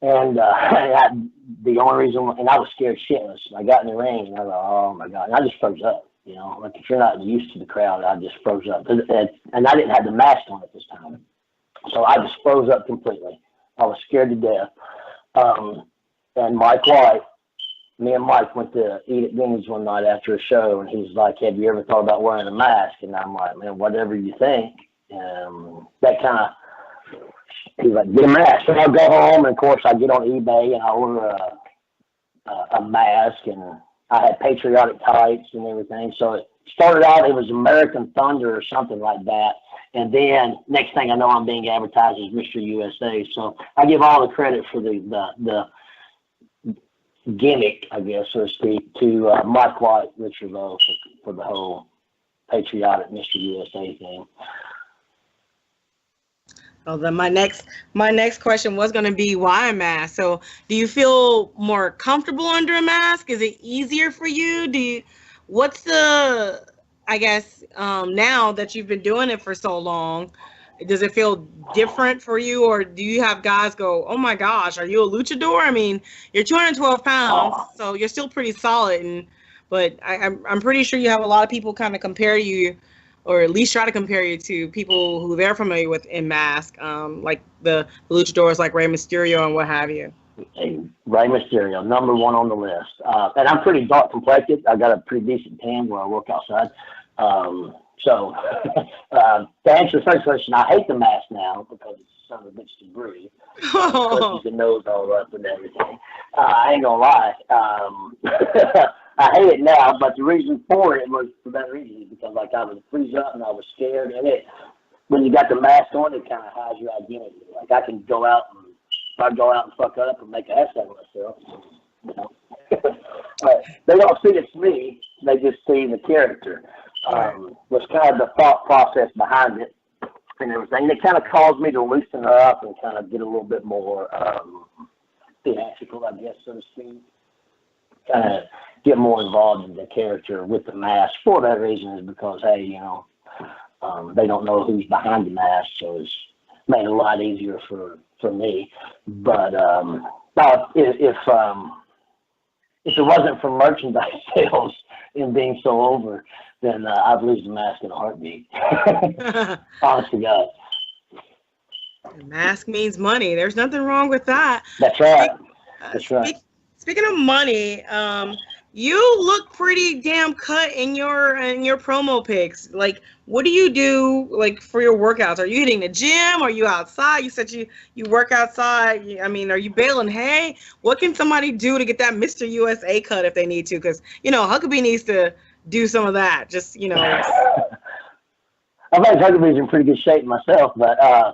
Speaker 4: and the only reason, and I was scared shitless. I got in the ring and I was like, oh my God, and I just froze up. Like if you're not used to the crowd, I just froze up, and I didn't have the mask on at this time, so I just froze up completely. I was scared to death. And Mike White, me and Mike went to eat at Denny's one night after a show, and he's like, have you ever thought about wearing a mask? And I'm like, man, whatever you think. That kind of, he's like, get a mask. So I'll go home, and of course I get on eBay and I order a mask, and I had patriotic tights and everything. So it started out, it was American Thunder or something like that. And then next thing I know, I'm being advertised as Mr. USA. So I give all the credit for the gimmick, I guess, so to speak, to Mike White, Richard Lowe for the whole patriotic Mr. USA thing.
Speaker 2: Well, then my next question was going to be why a mask. So, do you feel more comfortable under a mask? Is it easier for you? What's the, I guess, now that you've been doing it for so long, does it feel different for you, or do you have guys go, oh my gosh, are you a luchador? I mean, you're 212 pounds, so you're still pretty solid, but I'm pretty sure you have a lot of people kind of compare you or at least try to compare you to people who they're familiar with in mask, like the luchadors like Rey Mysterio and what have you?
Speaker 4: And Rey Mysterio, number one on the list. And I'm pretty dark complected. I got a pretty decent tan where I work outside. So to answer the first question, I hate the mask now because it's son of a bitch to breathe. Especially the nose all up and everything. I ain't gonna lie. I hate it now, but the reason for it was for that reason, because like I would freeze up and I was scared, and when you got the mask on, it kind of hides your identity. Like I can go out and if I go out and fuck up and make a ass out of myself, you know. They don't see it's me, they just see the character. Was kind of the thought process behind it and everything. It kind of caused me to loosen up and kind of get a little bit more theatrical, I guess, so to speak. Kind of get more involved in the character with the mask for that reason, is because, hey, you know, they don't know who's behind the mask, so it's made it a lot easier for me. But if it wasn't for merchandise sales and being so over, then I'd lose the mask in a heartbeat. Honest to God.
Speaker 2: The mask means money. There's nothing wrong with that.
Speaker 4: That's right. That's right.
Speaker 2: Speaking of money, you look pretty damn cut in your promo pics. Like, what do you do like for your workouts? Are you hitting the gym? Are you outside? You said you work outside. I mean, are you baling hay? What can somebody do to get that Mr. USA cut if they need to? Because, you know, Huckaby needs to do some of that. Just, you know.
Speaker 4: I think Huckaby's in pretty good shape myself, but I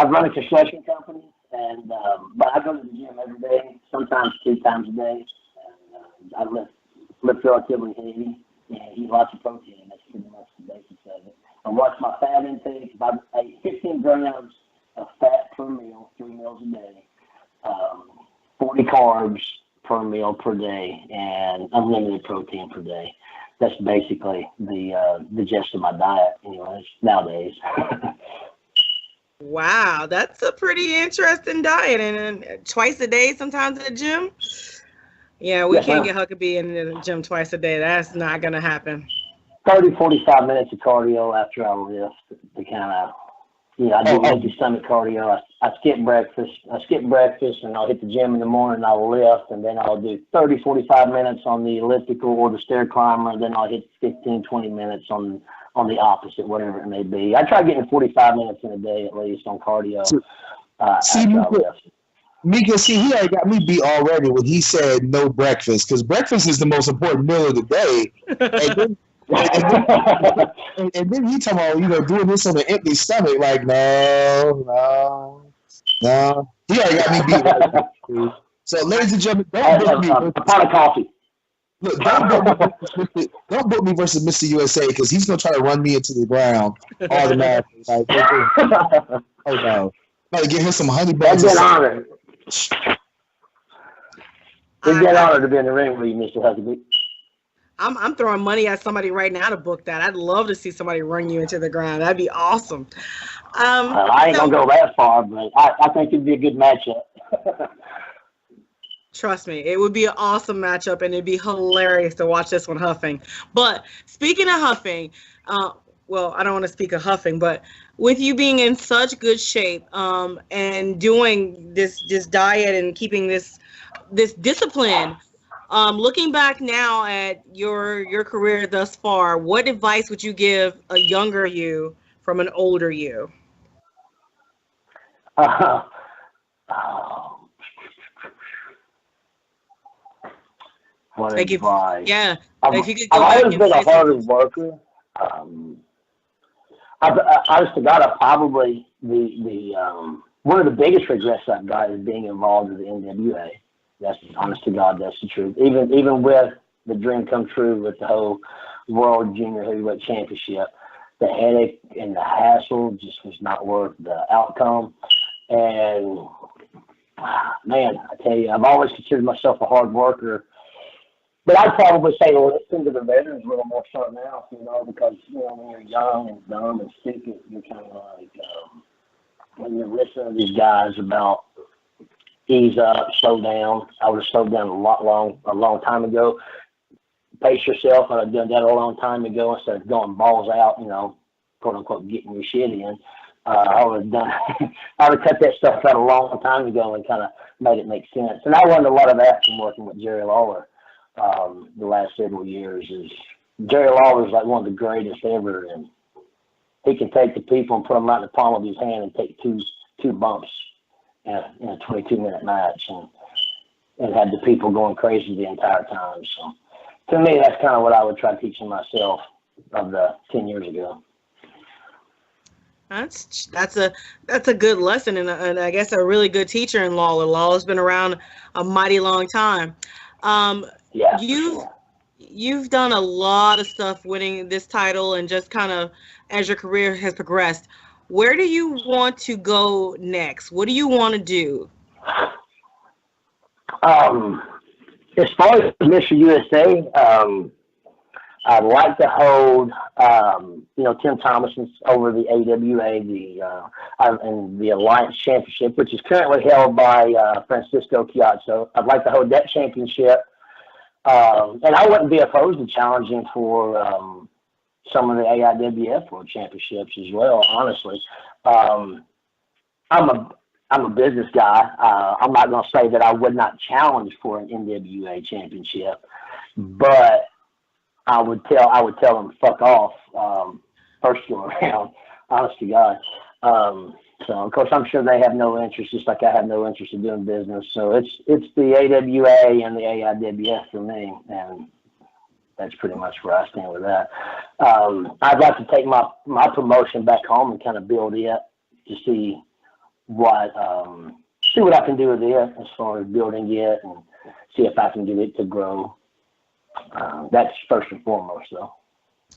Speaker 4: run a construction company, and but I go to the gym every day, sometimes 2 times a day. I lift relatively heavy and eat lots of protein. That's pretty much the basics of it. I watch my fat intake. About 15 grams of fat per meal, 3 meals a day, 40 carbs per meal per day, and unlimited protein per day. That's basically the gist of my diet, anyways, nowadays.
Speaker 2: Wow, that's a pretty interesting diet. And twice a day, sometimes at the gym. Yeah, we can't get Huckaby in the gym twice a day. That's not going to happen.
Speaker 4: 30, 45 minutes of cardio after I lift to kind of, I do empty stomach cardio. I skip breakfast. And I'll hit the gym in the morning and I'll lift. And then I'll do 30, 45 minutes on the elliptical or the stair climber. And then I'll hit 15, 20 minutes on the opposite, whatever it may be. I try getting 45 minutes in a day at least on cardio after I lift.
Speaker 1: Mika, see, he already got me beat already when he said no breakfast, because breakfast is the most important meal of the day. And then he talking about, doing this on an empty stomach. Like, no. He already got me beat right. So, ladies and gentlemen, don't book me versus Mr. USA, because he's going to try to run me into the ground automatically. Like, oh, no. Gotta get him some honey buns.
Speaker 4: That's an honor. It's an honor to be in the ring with you, Mr. Huckaby.
Speaker 2: I'm throwing money at somebody right now to book that. I'd love to see somebody run you into the ground. That'd be awesome.
Speaker 4: I ain't gonna go that far, but I think it'd be a good matchup.
Speaker 2: Trust me, it would be an awesome matchup, and it'd be hilarious to watch this one huffing. But speaking of huffing, well, I don't want to speak of huffing, but with you being in such good shape and doing this diet and keeping this discipline, looking back now at your career thus far, what advice would you give a younger you from an older you?
Speaker 4: What advice?
Speaker 2: If you could go
Speaker 4: I've
Speaker 2: back
Speaker 4: always
Speaker 2: and
Speaker 4: been
Speaker 2: say
Speaker 4: a hard
Speaker 2: something.
Speaker 4: worker. Honest to God, probably one of the biggest regrets I've got is being involved with the NWA. That's honest to God, that's the truth. Even with the dream come true with the whole World Junior Heavyweight Championship, the headache and the hassle just was not worth the outcome. And man, I tell you, I've always considered myself a hard worker. But I'd probably say listen to the veterans a little more so now, because, when you're young and dumb and stupid, you're kind of like, when you're listening to these guys about ease up, slow down. I would have slowed down a long time ago. pace yourself. I'd have done that a long time ago instead of going balls out, quote unquote, getting your shit in. I would have done. I would have cut that stuff out a long time ago and kind of made it make sense. And I learned a lot of that from working with Jerry Lawler the last several years. Jerry Lawler is like one of the greatest ever, and he can take the people and put them out in the palm of his hand and take two bumps in a 22-minute match and have the people going crazy the entire time. So to me, that's kind of what I would try teaching myself of the 10 years ago.
Speaker 2: That's a good lesson, and I guess a really good teacher in Lawler. Lawler's been around a mighty long time.
Speaker 4: Yeah,
Speaker 2: you've done a lot of stuff winning this title, and just kind of as your career has progressed. Where do you want to go next? What do you want to do?
Speaker 4: As far as Mr. USA, I'd like to hold, Tim Thomason's over the AWA, and the Alliance Championship, which is currently held by Francisco Chiazzo. I'd like to hold that championship. And I wouldn't be opposed to challenging for some of the AIWF World Championships as well, honestly. I'm a business guy. I'm not going to say that I would not challenge for an NWA championship, but I would tell them fuck off first go around, honest to God. So of course I'm sure they have no interest, just like I have no interest in doing business. So it's the AWA and the AIWF for me, and that's pretty much where I stand with that. I'd like to take my promotion back home and kind of build it to see what I can do with it as far as building it, and see if I can get it to grow. That's first and foremost, though.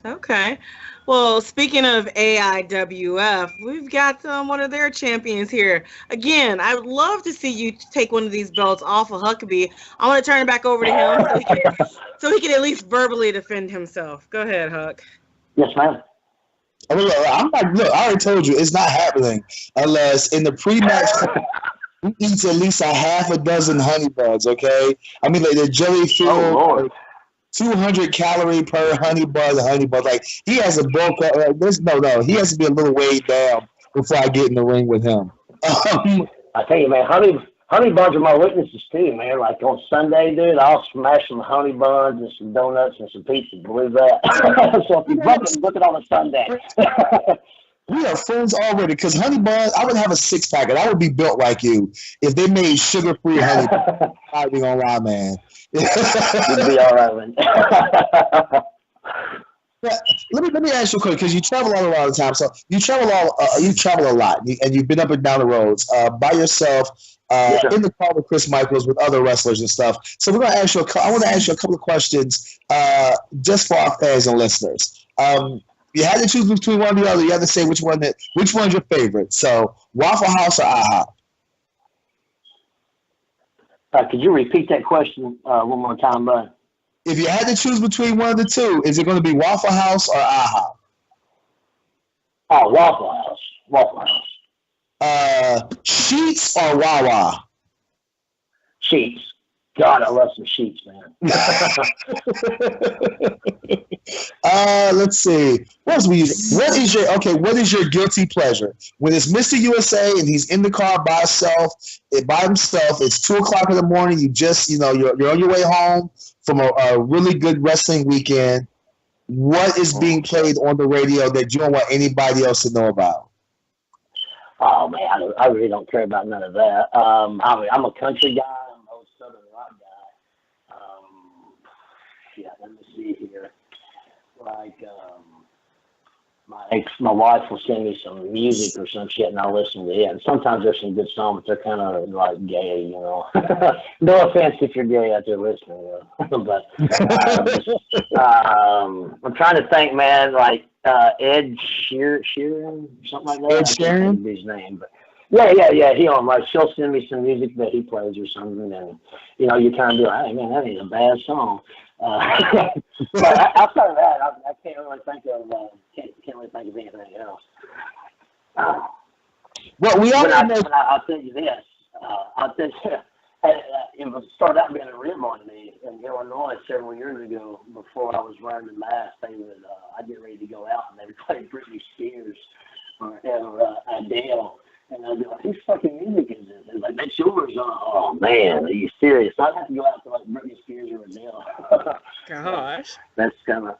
Speaker 2: Okay. Well, speaking of AIWF, we've got one of their champions here. Again, I would love to see you take one of these belts off of Huckaby. I want to turn it back over to him so he can at least verbally defend himself. Go ahead, Huck.
Speaker 4: Yes, ma'am.
Speaker 1: I mean, look, I already told you it's not happening unless in the pre-match he eats at least a half a dozen honey buns, okay? I mean, like the jelly filled 200 calorie per honey bun. Like, he has a bulk up. He has to be a little weighed down before I get in the ring with him.
Speaker 4: I tell you, man, honey buns are my weaknesses too, man. Like on Sunday, dude, I'll smash some honey buns and some donuts and some pizza. Believe that. So if you book it on a Sunday.
Speaker 1: We are friends already, because honey buns, I would have a six-pack, and I would be built like you if they made sugar-free honey buns. I'd be gonna lie, man.
Speaker 4: You'd be all right, man.
Speaker 1: Let me ask you a question, because you travel all around the time. So you travel a lot, and you've been up and down the roads by yourself, in the car with Chris Michaels, with other wrestlers and stuff. So I want to ask you a couple of questions just for our fans and listeners. You had to choose between one or the other. You had to say which one's your favorite. So Waffle House or IHOP?
Speaker 4: Could you repeat that question one more time, bud?
Speaker 1: If you had to choose between one of the two, is it going to be Waffle House or IHOP?
Speaker 4: Oh, Waffle House. Waffle House.
Speaker 1: Sheets or Wawa?
Speaker 4: Sheets. God, I love some sheets, man.
Speaker 1: Let's see. What is your guilty pleasure? When it's Mr. USA and he's in the car by himself, it's 2:00 in the morning. You just, you're on your way home from a really good wrestling weekend. What is being played on the radio that you don't want anybody else to know about?
Speaker 4: Oh man, I really don't care about none of that. I'm a country guy. I'm an old Southern rock guy. Let me see here. Like, my wife will send me some music or some shit, and I'll listen to it. And sometimes there's some good songs, but they're kind of like gay, No offense if you're gay out there listening, but I'm trying to think, man. Like Ed Sheeran, something like that.
Speaker 1: Ed Sheeran,
Speaker 4: his name, but yeah. She'll send me some music that he plays or something, and you kind of be like, hey man, that ain't a bad song. But outside of that, I can't really think of anything else.
Speaker 1: Well, we all know.
Speaker 4: I'll tell you this. It started out being a rib on me in Illinois several years ago. Before I was wearing the mask, I'd get ready to go out and they would play Britney Spears or Adele. And I'd be like, whose fucking music is this? And like, that's yours. Oh, man, are you serious? I'd have to go out to like Britney Spears or Adele.
Speaker 2: Gosh.
Speaker 4: That's kind of,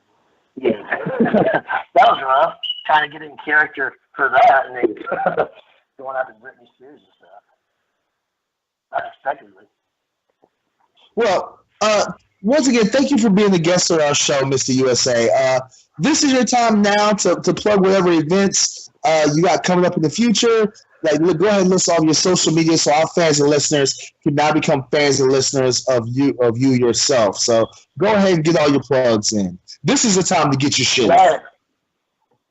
Speaker 4: yeah. That was rough, trying to get in character for that and then going out to Britney Spears and stuff. Unexpectedly.
Speaker 1: Well, once again, thank you for being the guest on our show, Mr. USA. This is your time now to plug whatever events you got coming up in the future. Like, go ahead and list all of your social media so our fans and listeners can now become fans and listeners of you yourself. So go ahead and get all your plugs in. This is the time to get your shit in.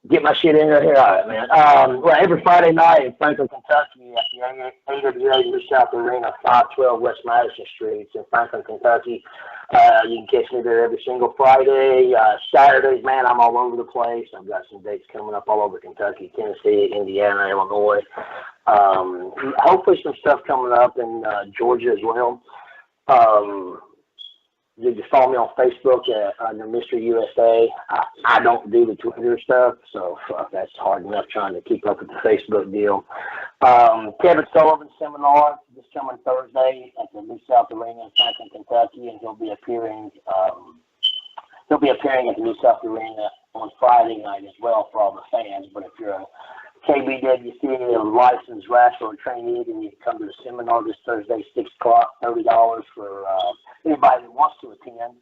Speaker 4: Get my shit in here. All right, man. Well, every Friday night in Franklin, Kentucky at the AWA New South Arena, 512 West Madison Street in Franklin, Kentucky. You can catch me there every single Friday. Saturdays, man, I'm all over the place. I've got some dates coming up all over Kentucky, Tennessee, Indiana, Illinois. Hopefully some stuff coming up in Georgia as well. You can follow me on Facebook under Mr. USA. I don't do the Twitter stuff, so that's hard enough trying to keep up with the Facebook deal. Kevin Sullivan's seminar this coming Thursday at the New South Arena in Franklin, Kentucky, and he'll be appearing at the New South Arena on Friday night as well for all the fans. But if you're a KBWC, a licensed wrestler or trainee, then you can come to the seminar this Thursday, 6 o'clock, $30 for anybody that wants to attend.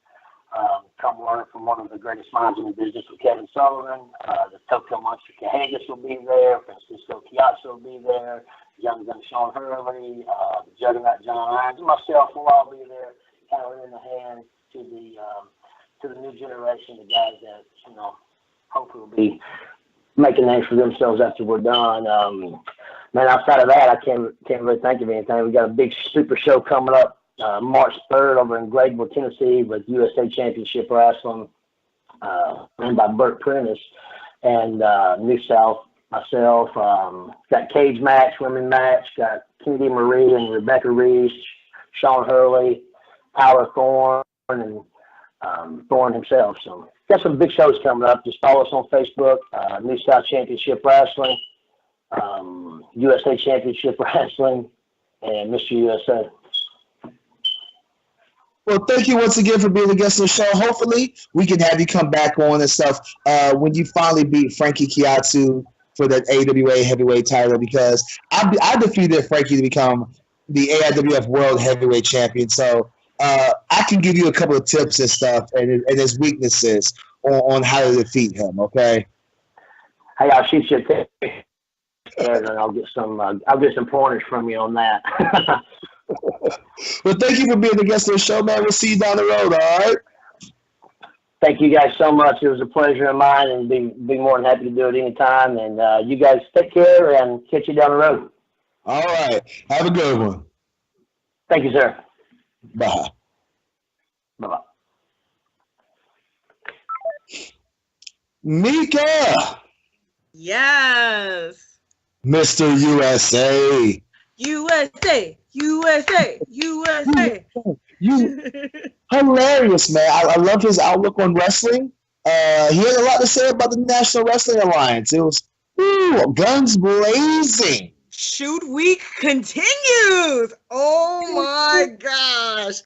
Speaker 4: Come learn from one of the greatest minds in the business with Kevin Sullivan. The Tokyo Monster Cahagas will be there. Francisco Chiazzo will be there. Young Gun Sean Hurley, Juggernaut John Irons, and myself will all be there, kind of in the hand to the new generation, the guys that, hopefully will be making names for themselves after we're done. Man, outside of that, I can't really think of anything. We got a big super show coming up March 3rd over in Gladeville, Tennessee with USA Championship Wrestling, run by Burt Prentice and New South, myself. Got cage match, women match, got Kennedy Marie and Rebecca Reese, Sean Hurley, Tyler Thorne, and Thorne himself. So got some big shows coming up. Just follow us on Facebook, New South Championship Wrestling, USA Championship Wrestling, and Mr. USA.
Speaker 1: Well, thank you once again for being a guest on the show. Hopefully, we can have you come back on and stuff when you finally beat Frankie Chiazzo for that AWA heavyweight title, because I defeated Frankie to become the AIWF World Heavyweight Champion. So I can give you a couple of tips and stuff and his weaknesses on how to defeat him. Okay.
Speaker 4: Hey, I'll shoot you a text and I'll get some pointers from you on that.
Speaker 1: Well, thank you for being the guest of the show, man. We'll see you down the road, all right?
Speaker 4: Thank you guys so much. It was a pleasure of mine, and be more than happy to do it anytime. And you guys take care and catch you down the road.
Speaker 1: All right. Have a good one.
Speaker 4: Thank you, sir.
Speaker 1: Bye.
Speaker 4: Bye-bye.
Speaker 1: Mika.
Speaker 2: Yes.
Speaker 1: Mr. USA.
Speaker 2: USA. USA. USA.
Speaker 1: You hilarious, man. I love his outlook on wrestling. He had a lot to say about the National Wrestling Alliance. It was guns blazing.
Speaker 2: Shoot week continues. Oh my gosh.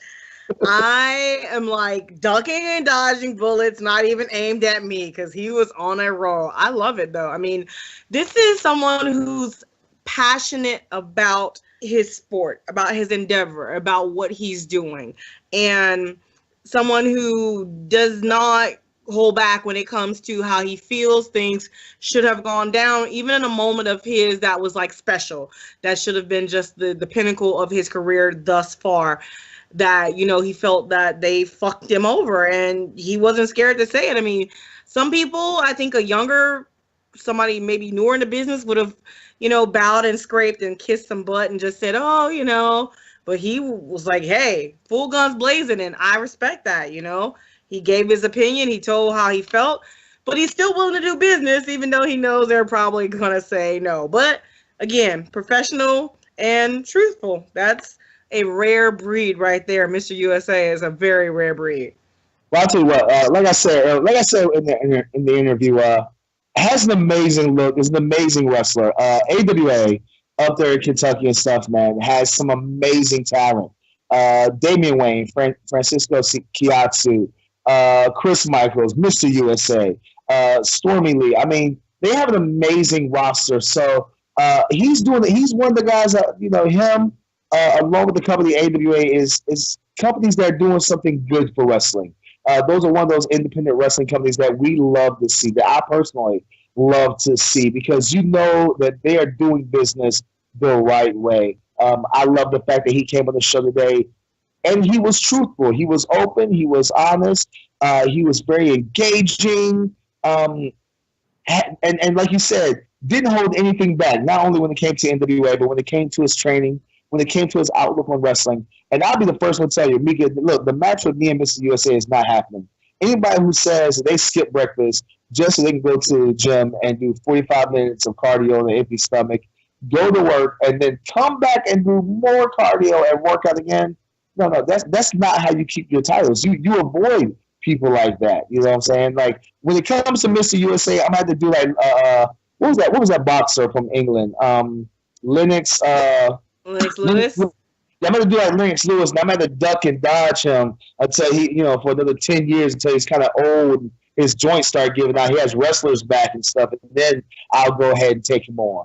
Speaker 2: I am like ducking and dodging bullets, not even aimed at me, because he was on a roll. I love it though. I mean, this is someone who's passionate about his sport, about his endeavor, about what he's doing, and someone who does not hold back when it comes to how he feels things should have gone down, even in a moment of his that was like special, that should have been just the pinnacle of his career thus far, that, you know, he felt that they fucked him over and he wasn't scared to say it. I mean, some people, I think somebody maybe newer in the business would have, you know, bowed and scraped and kissed some butt and just said, oh, you know, but he was like, hey, full guns blazing, and I respect that, you know. He gave his opinion, he told how he felt, but he's still willing to do business, even though he knows they're probably going to say no. But again, professional and truthful. a rare breed right there. Mr. USA is a very rare breed.
Speaker 1: Well, I'll tell you what. Like I said in the interview, has an amazing look. Is an amazing wrestler. AWA up there in Kentucky and stuff, man, has some amazing talent. Damian Wayne, Francisco Kiatsu, Chris Michaels, Mr. USA, Stormy Lee. I mean, they have an amazing roster. So he's doing it. He's one of the guys that him along with the company AWA is companies that are doing something good for wrestling. Those are one of those independent wrestling companies that we love to see, that I personally love to see, because you know that they are doing business the right way. I love the fact that he came on the show today and he was truthful. He was open. He was honest. He was very engaging. And like you said, didn't hold anything back, not only when it came to NWA, but when it came to his training, when it came to his outlook on wrestling. And I'll be the first one to tell you, Mika, look, the match with me and Mr. USA is not happening. Anybody who says that they skip breakfast just so they can go to the gym and do 45 minutes of cardio on an empty stomach, go to work, and then come back and do more cardio and work out again, no, that's not how you keep your titles. You avoid people like that. You know what I'm saying? Like, when it comes to Mr. USA, I'm going to have to do like, what was that boxer from England? Lennox
Speaker 2: Lewis?
Speaker 1: Yeah, I'm going to do like Lennox Lewis, and I'm going to duck and dodge him until he, for another 10 years, until he's kind of old and his joints start giving out. He has wrestlers back and stuff, and then I'll go ahead and take him on.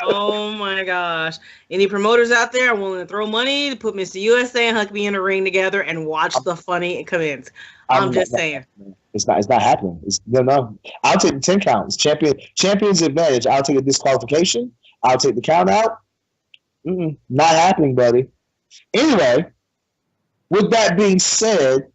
Speaker 2: Oh my gosh. Any promoters out there are willing to throw money to put Mr. USA and Huckaby in a ring together and watch the funny commence. I'm just saying.
Speaker 1: It's not happening. No. I'll take the 10 count. It's champion's advantage. I'll take a disqualification. I'll take the count out. Not happening, buddy. Anyway, with that being said,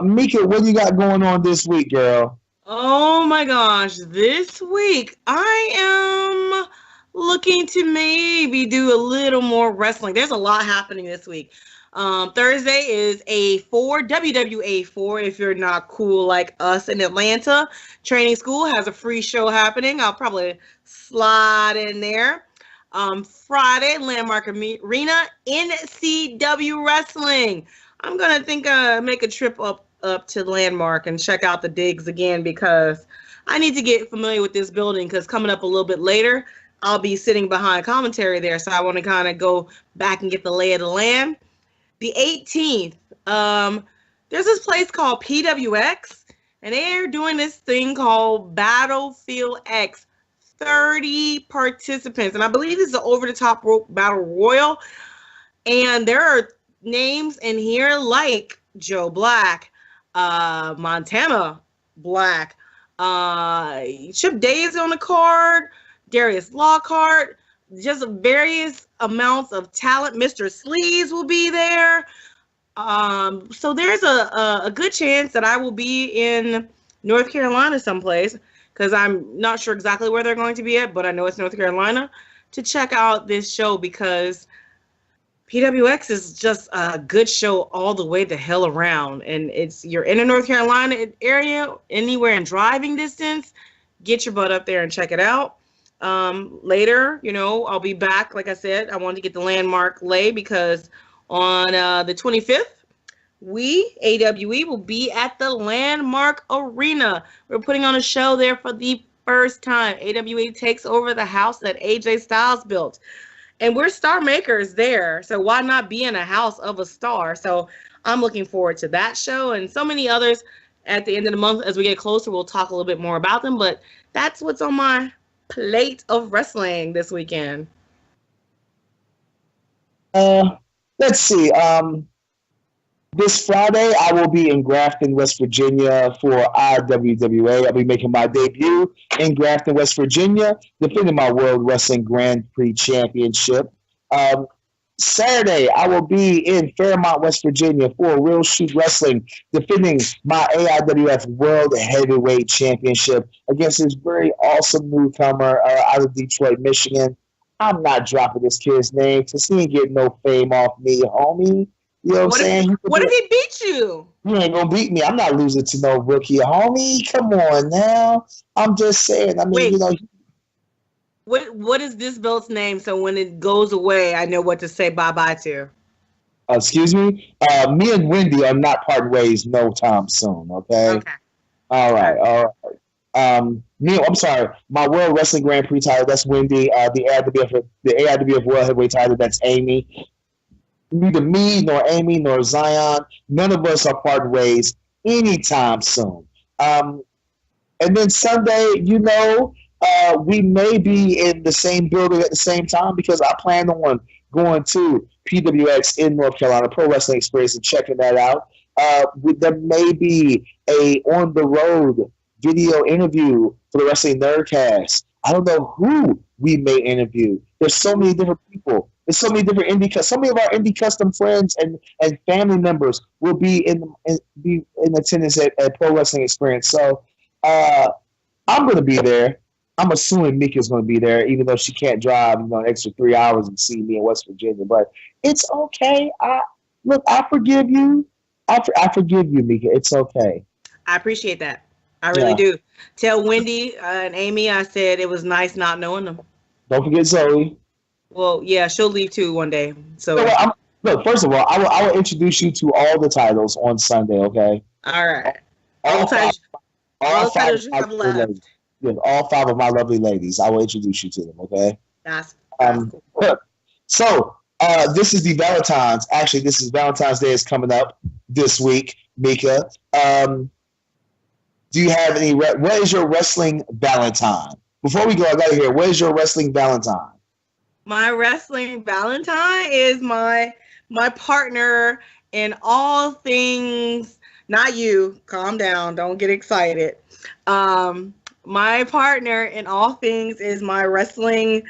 Speaker 1: Mika, what you got going on this week, girl?
Speaker 2: Oh my gosh, this week I am looking to maybe do a little more wrestling. There's a lot happening this week. Thursday is WWA 4, if you're not cool like us in Atlanta. Training School has a free show happening. I'll probably slide in there. Friday, Landmark Arena, NCW Wrestling. I'm going to make a trip up to Landmark and check out the digs again, because I need to get familiar with this building, because coming up a little bit later, I'll be sitting behind commentary there. So I want to kind of go back and get the lay of the land. The 18th, there's this place called PWX, and they're doing this thing called Battlefield X. 30 participants, and I believe this is an over-the-top rope battle royal. And there are names in here like Joe Black, Montana Black, Chip Days on the card, Darius Lockhart, just various amounts of talent. Mr. Sleeves will be there. So there's a good chance that I will be in North Carolina someplace, because I'm not sure exactly where they're going to be at, but I know it's North Carolina, to check out this show, because PWX is just a good show all the way the hell around. And you're in the North Carolina area, anywhere in driving distance, get your butt up there and check it out. Later, I'll be back. Like I said, I wanted to get the Landmark lay, because on the 25th, AWE, will be at the Landmark Arena. We're putting on a show there for the first time. AWE takes over the house that AJ Styles built. And we're star makers there, so why not be in a house of a star? So I'm looking forward to that show and so many others at the end of the month. As we get closer, we'll talk a little bit more about them, but that's what's on my plate of wrestling this weekend.
Speaker 1: Let's see. This Friday, I will be in Grafton, West Virginia for IWWA. I'll be making my debut in Grafton, West Virginia, defending my World Wrestling Grand Prix Championship. Saturday, I will be in Fairmont, West Virginia for Real Shoot Wrestling, defending my AIWF World Heavyweight Championship against this very awesome newcomer out of Detroit, Michigan. I'm not dropping this kid's name because he ain't getting no fame off me, homie. You know what I'm saying?
Speaker 2: What if he beat you?
Speaker 1: You ain't gonna beat me. I'm not losing to no rookie, homie. Come on now. I'm just saying. I mean,
Speaker 2: Wait. what is this belt's name? So when it goes away, I know what to say bye-bye to.
Speaker 1: Excuse me? Me and Wendy are not parting ways no time soon, okay?
Speaker 2: Okay.
Speaker 1: All right. I'm sorry. My World Wrestling Grand Prix title, that's Wendy. The AIWF World Heavyweight title, that's Amy. Neither me, nor Amy, nor Zion, none of us are parting ways anytime soon. And then Sunday, we may be in the same building at the same time because I plan on going to PWX in North Carolina, Pro Wrestling Experience, and checking that out. There may be a on-the-road video interview for the Wrestling Nerdcast. I don't know who we may interview. There's so many different people. There's so many different so many of our indie custom friends and family members will be in attendance at Pro Wrestling Experience. So I'm going to be there. I'm assuming Mika's going to be there, even though she can't drive an extra 3 hours and see me in West Virginia. But it's okay. I forgive you. I forgive you, Mika. It's okay.
Speaker 2: I appreciate that. I really do. Tell Wendy and Amy I said it was nice not knowing them.
Speaker 1: Don't forget Zoe.
Speaker 2: Well, yeah, she'll leave too one day. So
Speaker 1: look, first of all, I will introduce you to all the titles on Sunday, okay?
Speaker 2: All right. All the titles you have left.
Speaker 1: Yes, all 5 of my lovely ladies. I will introduce you to them, okay?
Speaker 2: That's
Speaker 1: cool. So, this is the Valentine's. Actually, this is Valentine's Day is coming up this week, Mika. Do you have any? What is your wrestling Valentine? Before we go, I gotta hear. What is your wrestling Valentine?
Speaker 2: My wrestling Valentine is my partner in all things. Not you. Calm down. Don't get excited. My partner in all things is my wrestling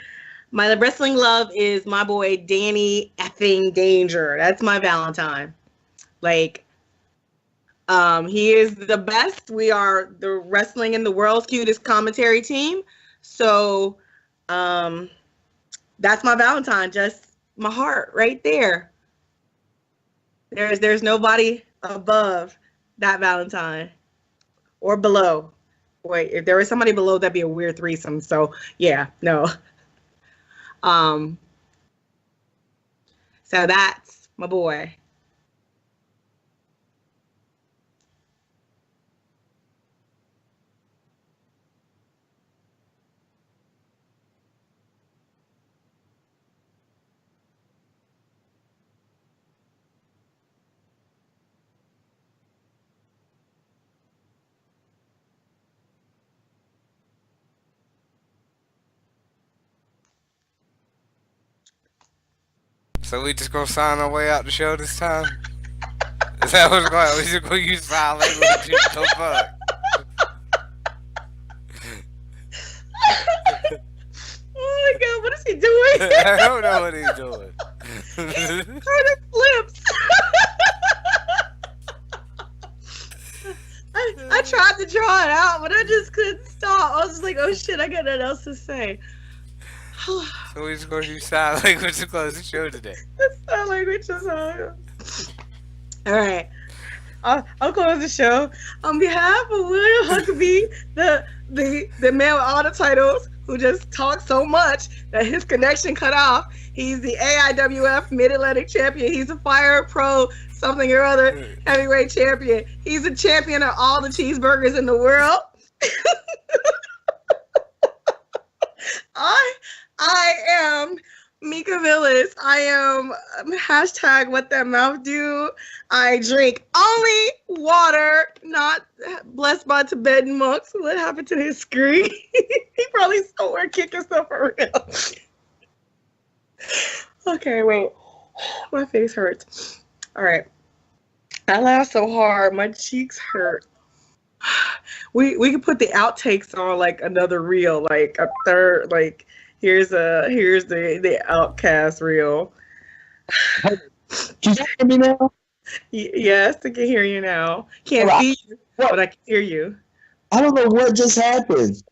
Speaker 2: love is my boy Danny effing Danger. That's my Valentine. Like, he is the best. We are the wrestling in the world's cutest commentary team. So, that's my Valentine. Just my heart right there. There's nobody above that Valentine or below. Wait, if there was somebody below, that'd be a weird threesome. So yeah, no. So that's my boy.
Speaker 5: So we just gonna sign our way out the show this time? Is that what's going on? We just gonna use sign language? The fuck?
Speaker 2: Oh my god, what is he doing?
Speaker 5: I don't know what he's doing.
Speaker 2: He's kind of flips. I tried to draw it out, but I just couldn't stop. I was just like, oh shit, I got nothing else to say.
Speaker 5: So we're just going to use sign language to close the show today.
Speaker 2: Sign language is hard. All right. I'll close the show. On behalf of William Huckaby, the man with all the titles, who just talks so much that his connection cut off. He's the AIWF Mid-Atlantic Champion. He's a Fire Pro something or other heavyweight champion. He's a champion of all the cheeseburgers in the world. I am Mika Villas. I am hashtag what that mouth do. I drink only water, not blessed by Tibetan monks. What happened to his screen? He probably somewhere kicking himself for real. Okay, wait. My face hurts. All right. I laughed so hard, my cheeks hurt. We could put the outtakes on like another reel, like a third, like here's the Outcast reel.
Speaker 1: Can you hear me now?
Speaker 2: Yes, I can hear you now. Can't see you, but I can hear you.
Speaker 1: I don't know what just happened.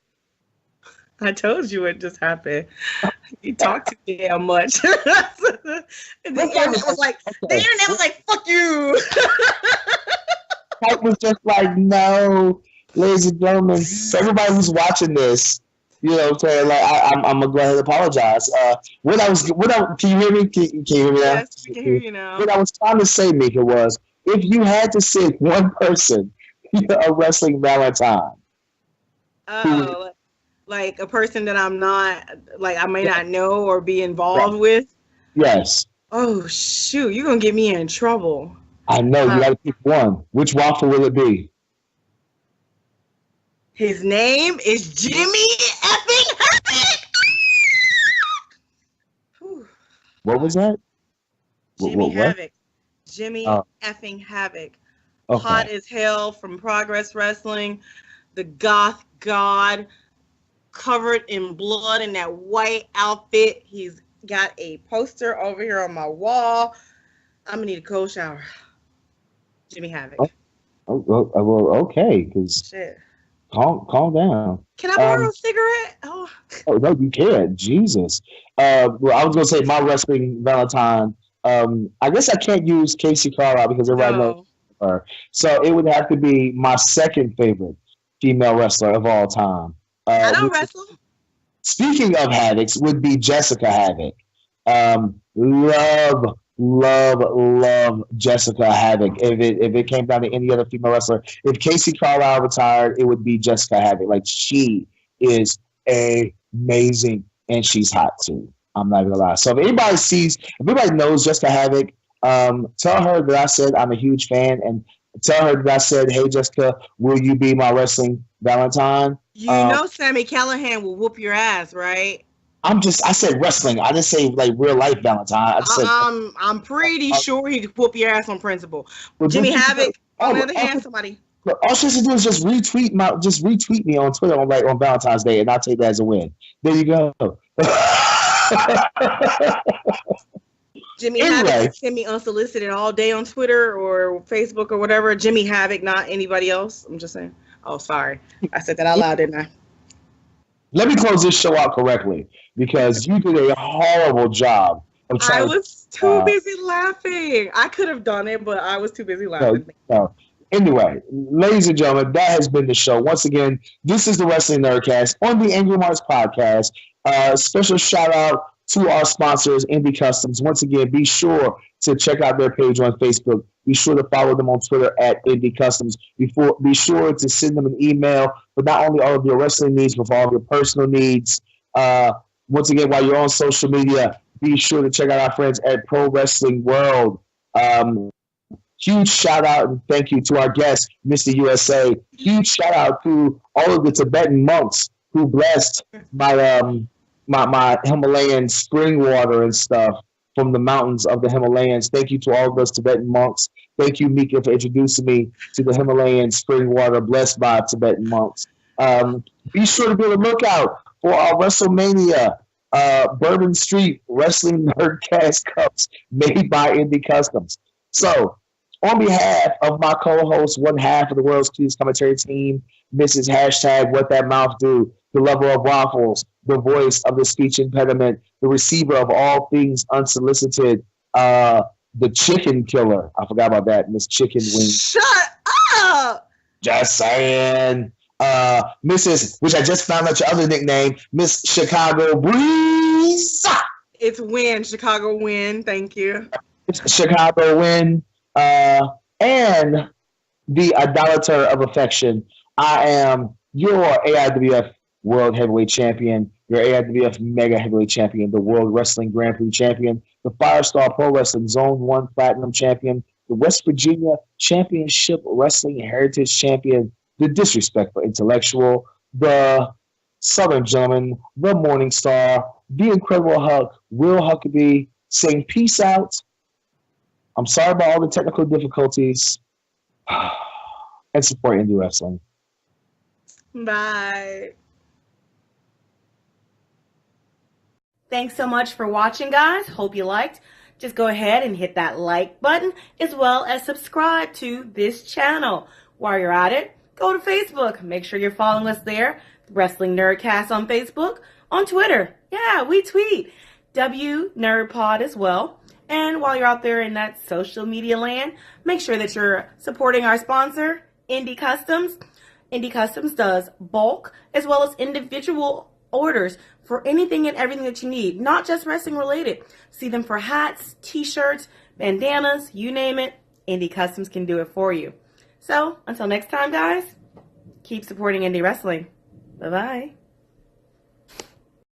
Speaker 2: I told you what just happened. You talk too damn much. The internet was like, fuck you.
Speaker 1: Mike was just like, no, ladies and gentlemen, for everybody who's watching this, You know what I'm saying? Like I'm gonna go ahead and apologize. Can you hear me? Can you hear me now?
Speaker 2: Yes, we can hear you now.
Speaker 1: What I was trying to say, Mika, was if you had to sing one person a wrestling Valentine,
Speaker 2: Oh, like a person that I'm not, like I may not know or be involved with.
Speaker 1: yes,
Speaker 2: Oh shoot, you're gonna get me in trouble.
Speaker 1: I know you got to pick one. Which waffle will it be?
Speaker 2: His name is Jimmy effing Havoc.
Speaker 1: What was that?
Speaker 2: Jimmy
Speaker 1: What?
Speaker 2: Havoc. Jimmy
Speaker 1: Oh.
Speaker 2: effing Havoc.
Speaker 1: Okay.
Speaker 2: Hot as hell from Progress Wrestling. The goth god covered in blood in that white outfit. He's got a poster over here on my wall. I'm gonna need a cold shower. Jimmy Havoc.
Speaker 1: Well, okay, because
Speaker 2: Shit.
Speaker 1: calm down.
Speaker 2: Can I borrow a cigarette? Oh.
Speaker 1: No, you can't. Jesus. Well, I was gonna say my wrestling Valentine. I guess I can't use Casey Carlisle because everybody knows her. So it would have to be my second favorite female wrestler of all time.
Speaker 2: I don't wrestle.
Speaker 1: Speaking of Havocs, would be Jessica Havoc. Love Jessica Havoc. If it came down to any other female wrestler, if Casey Carlisle retired, it would be Jessica Havoc. Like she is amazing and she's hot too. I'm not gonna lie. So if anybody knows Jessica Havoc, tell her that I said I'm a huge fan and tell her that I said, hey Jessica, will you be my wrestling Valentine?
Speaker 2: You know Sammy Callahan will whoop your ass, right?
Speaker 1: I said wrestling. I didn't say like real life Valentine.
Speaker 2: I'm pretty sure he could whoop your ass on principle. Well, Jimmy Havoc, on the other hand, somebody.
Speaker 1: Look, all she has to do is just retweet me on Twitter on Valentine's Day, and I'll take that as a win. There you go.
Speaker 2: Jimmy Havoc send me unsolicited all day on Twitter or Facebook or whatever. Jimmy Havoc, not anybody else. I'm just saying. Oh, sorry. I said that out loud, didn't I?
Speaker 1: Let me close this show out correctly because you did a horrible job of trying.
Speaker 2: I was too busy laughing. I could have done it, but I was too busy laughing.
Speaker 1: No. Anyway, ladies and gentlemen, that has been the show. Once again, this is the Wrestling Nerdcast on the Angry Marks podcast. Special shout out to our sponsors, Indie Customs. Once again, be sure to check out their page on Facebook. Be sure to follow them on Twitter at Indie Customs. Be sure to send them an email for not only all of your wrestling needs, but for all of your personal needs. Once again, while you're on social media, be sure to check out our friends at Pro Wrestling World. Huge shout out and thank you to our guest, Mr. USA. Huge shout out to all of the Tibetan monks who blessed my Himalayan spring water and stuff from the mountains of the Himalayas. Thank you to all of those Tibetan monks. Thank you, Mika, for introducing me to the Himalayan spring water blessed by Tibetan monks. Be sure to be on the lookout for our WrestleMania Bourbon Street Wrestling Nerdcast cups made by Indie Customs. So, on behalf of my co-host, one half of the world's cutest commentary team, Mrs. Hashtag What That Mouth Do, the lover of waffles, the voice of the speech impediment, the receiver of all things unsolicited, the chicken killer. I forgot about that, Miss Chicken Wing.
Speaker 2: Shut up!
Speaker 1: Just saying. Mrs., which I just found out your other nickname, Miss Chicago Breeze.
Speaker 2: It's Win, Chicago Win. Thank you.
Speaker 1: Chicago Win. And the idolater of affection. I am your AIWF World Heavyweight Champion, your AIWF Mega Heavyweight Champion, the World Wrestling Grand Prix Champion, the Firestar Pro Wrestling Zone 1 Platinum Champion, the West Virginia Championship Wrestling Heritage Champion, the Disrespectful Intellectual, the Southern Gentleman, the Morning Star, the Incredible Hulk, Will Huckaby, saying peace out. I'm sorry about all the technical difficulties. And support indie wrestling.
Speaker 2: Bye. Thanks so much for watching, guys. Hope you liked. Just go ahead and hit that like button as well as subscribe to this channel. While you're at it, go to Facebook. Make sure you're following us there. Wrestling Nerdcast on Facebook. On Twitter. Yeah, we tweet. WNerdPod as well. And while you're out there in that social media land, make sure that you're supporting our sponsor, Indie Customs. Indie Customs does bulk as well as individual orders for anything and everything that you need, not just wrestling related. See them for hats, t-shirts, bandanas, you name it. Indie Customs can do it for you. So, until next time, guys, keep supporting indie wrestling. Bye-bye.